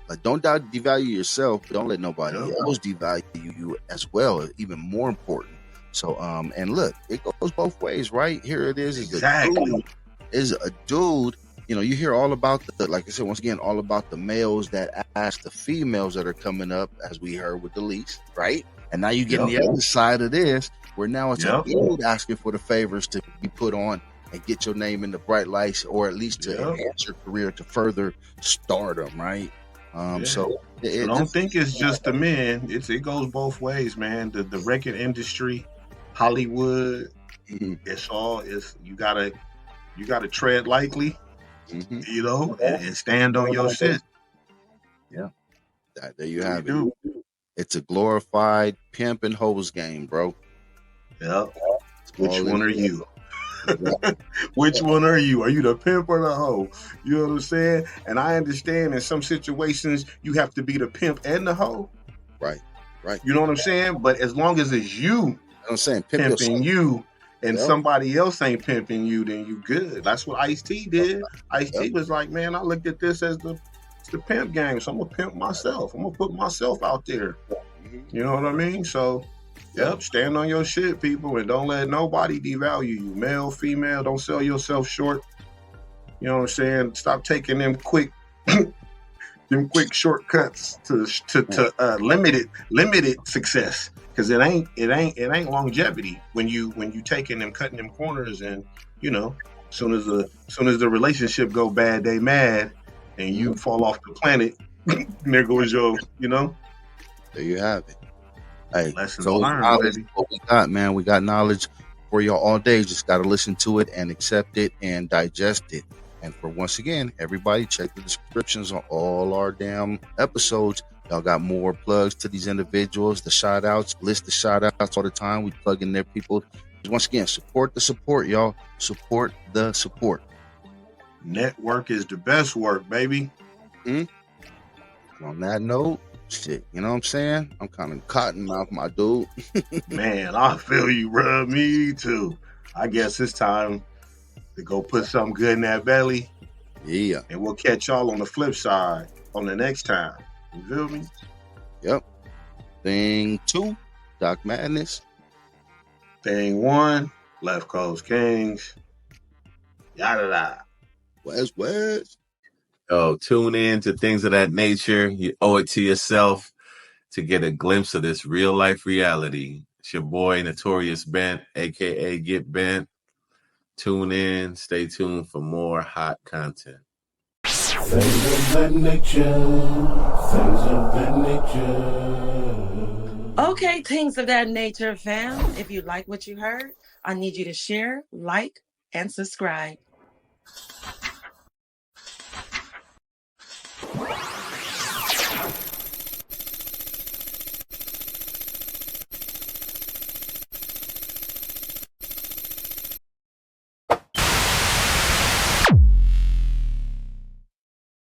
Speaker 5: Like, don't devalue yourself, but don't let nobody else devalue you as well. Even more important. So, and look, it goes both ways, right? Here it is.
Speaker 9: Exactly.
Speaker 5: Is a dude. You hear all about like I said, once again, all about the males that ask the females that are coming up, as we heard with the lease, right? And now you get the other side of this, where now it's a dude asking for the favors to be put on and get your name in the bright lights, or at least to enhance your career to further stardom, right? So
Speaker 9: don't think it's just the men. It goes both ways, man. The record industry, Hollywood, you gotta tread lightly, and stand on your shit.
Speaker 5: Yeah, there you have it. It's a glorified pimp and hose game, bro.
Speaker 9: Yep. Which one are you? Which one are you? Are you the pimp or the hoe? You know what I'm saying? And I understand in some situations you have to be the pimp and the hoe.
Speaker 5: Right.
Speaker 9: You know what I'm saying? But as long as it's you,
Speaker 5: I'm saying
Speaker 9: pimping you, and somebody else ain't pimping you, then you good. That's what Ice-T did. Ice-T was like, man, I looked at this as the pimp game, so I'm gonna pimp myself. I'm gonna put myself out there. You know what I mean? So stand on your shit, people, and don't let nobody devalue you. Male, female, don't sell yourself short. You know what I'm saying? Stop taking them quick shortcuts to limited success, because it ain't longevity when you taking them, cutting them corners, and soon as the relationship go bad, they mad and you fall off the planet. There goes your,
Speaker 5: There you have it. Hey,
Speaker 9: lessons learned, baby.
Speaker 5: What we got, man. We got knowledge for y'all all day. Just got to listen to it and accept it and digest it. And for once again, everybody check the descriptions on all our damn episodes. Y'all got more plugs to these individuals, the shout outs, list the shout outs all the time. We plug in their people. Once again, support the support, y'all. Support the support.
Speaker 9: Network is the best work, baby.
Speaker 5: On that note, shit, you know what I'm saying? I'm kind of cottonmouth, my dude.
Speaker 9: Man, I feel you, bro. Me too. I guess it's time to go put something good in that belly.
Speaker 5: Yeah.
Speaker 9: And we'll catch y'all on the flip side on the next time. You feel me?
Speaker 5: Yep. Thing 2, Doc Madness.
Speaker 9: Thing 1, Left Coast Kings. Yada.
Speaker 5: West.
Speaker 1: Oh, tune in to Things of That Nature. You owe it to yourself to get a glimpse of this real life reality. It's your boy, Notorious Bent, a.k.a. Get Bent. Tune in. Stay tuned for more hot content.
Speaker 3: Things of that nature. Things of that nature.
Speaker 2: Okay, Things of That Nature, fam. If you like what you heard, I need you to share, like, and subscribe.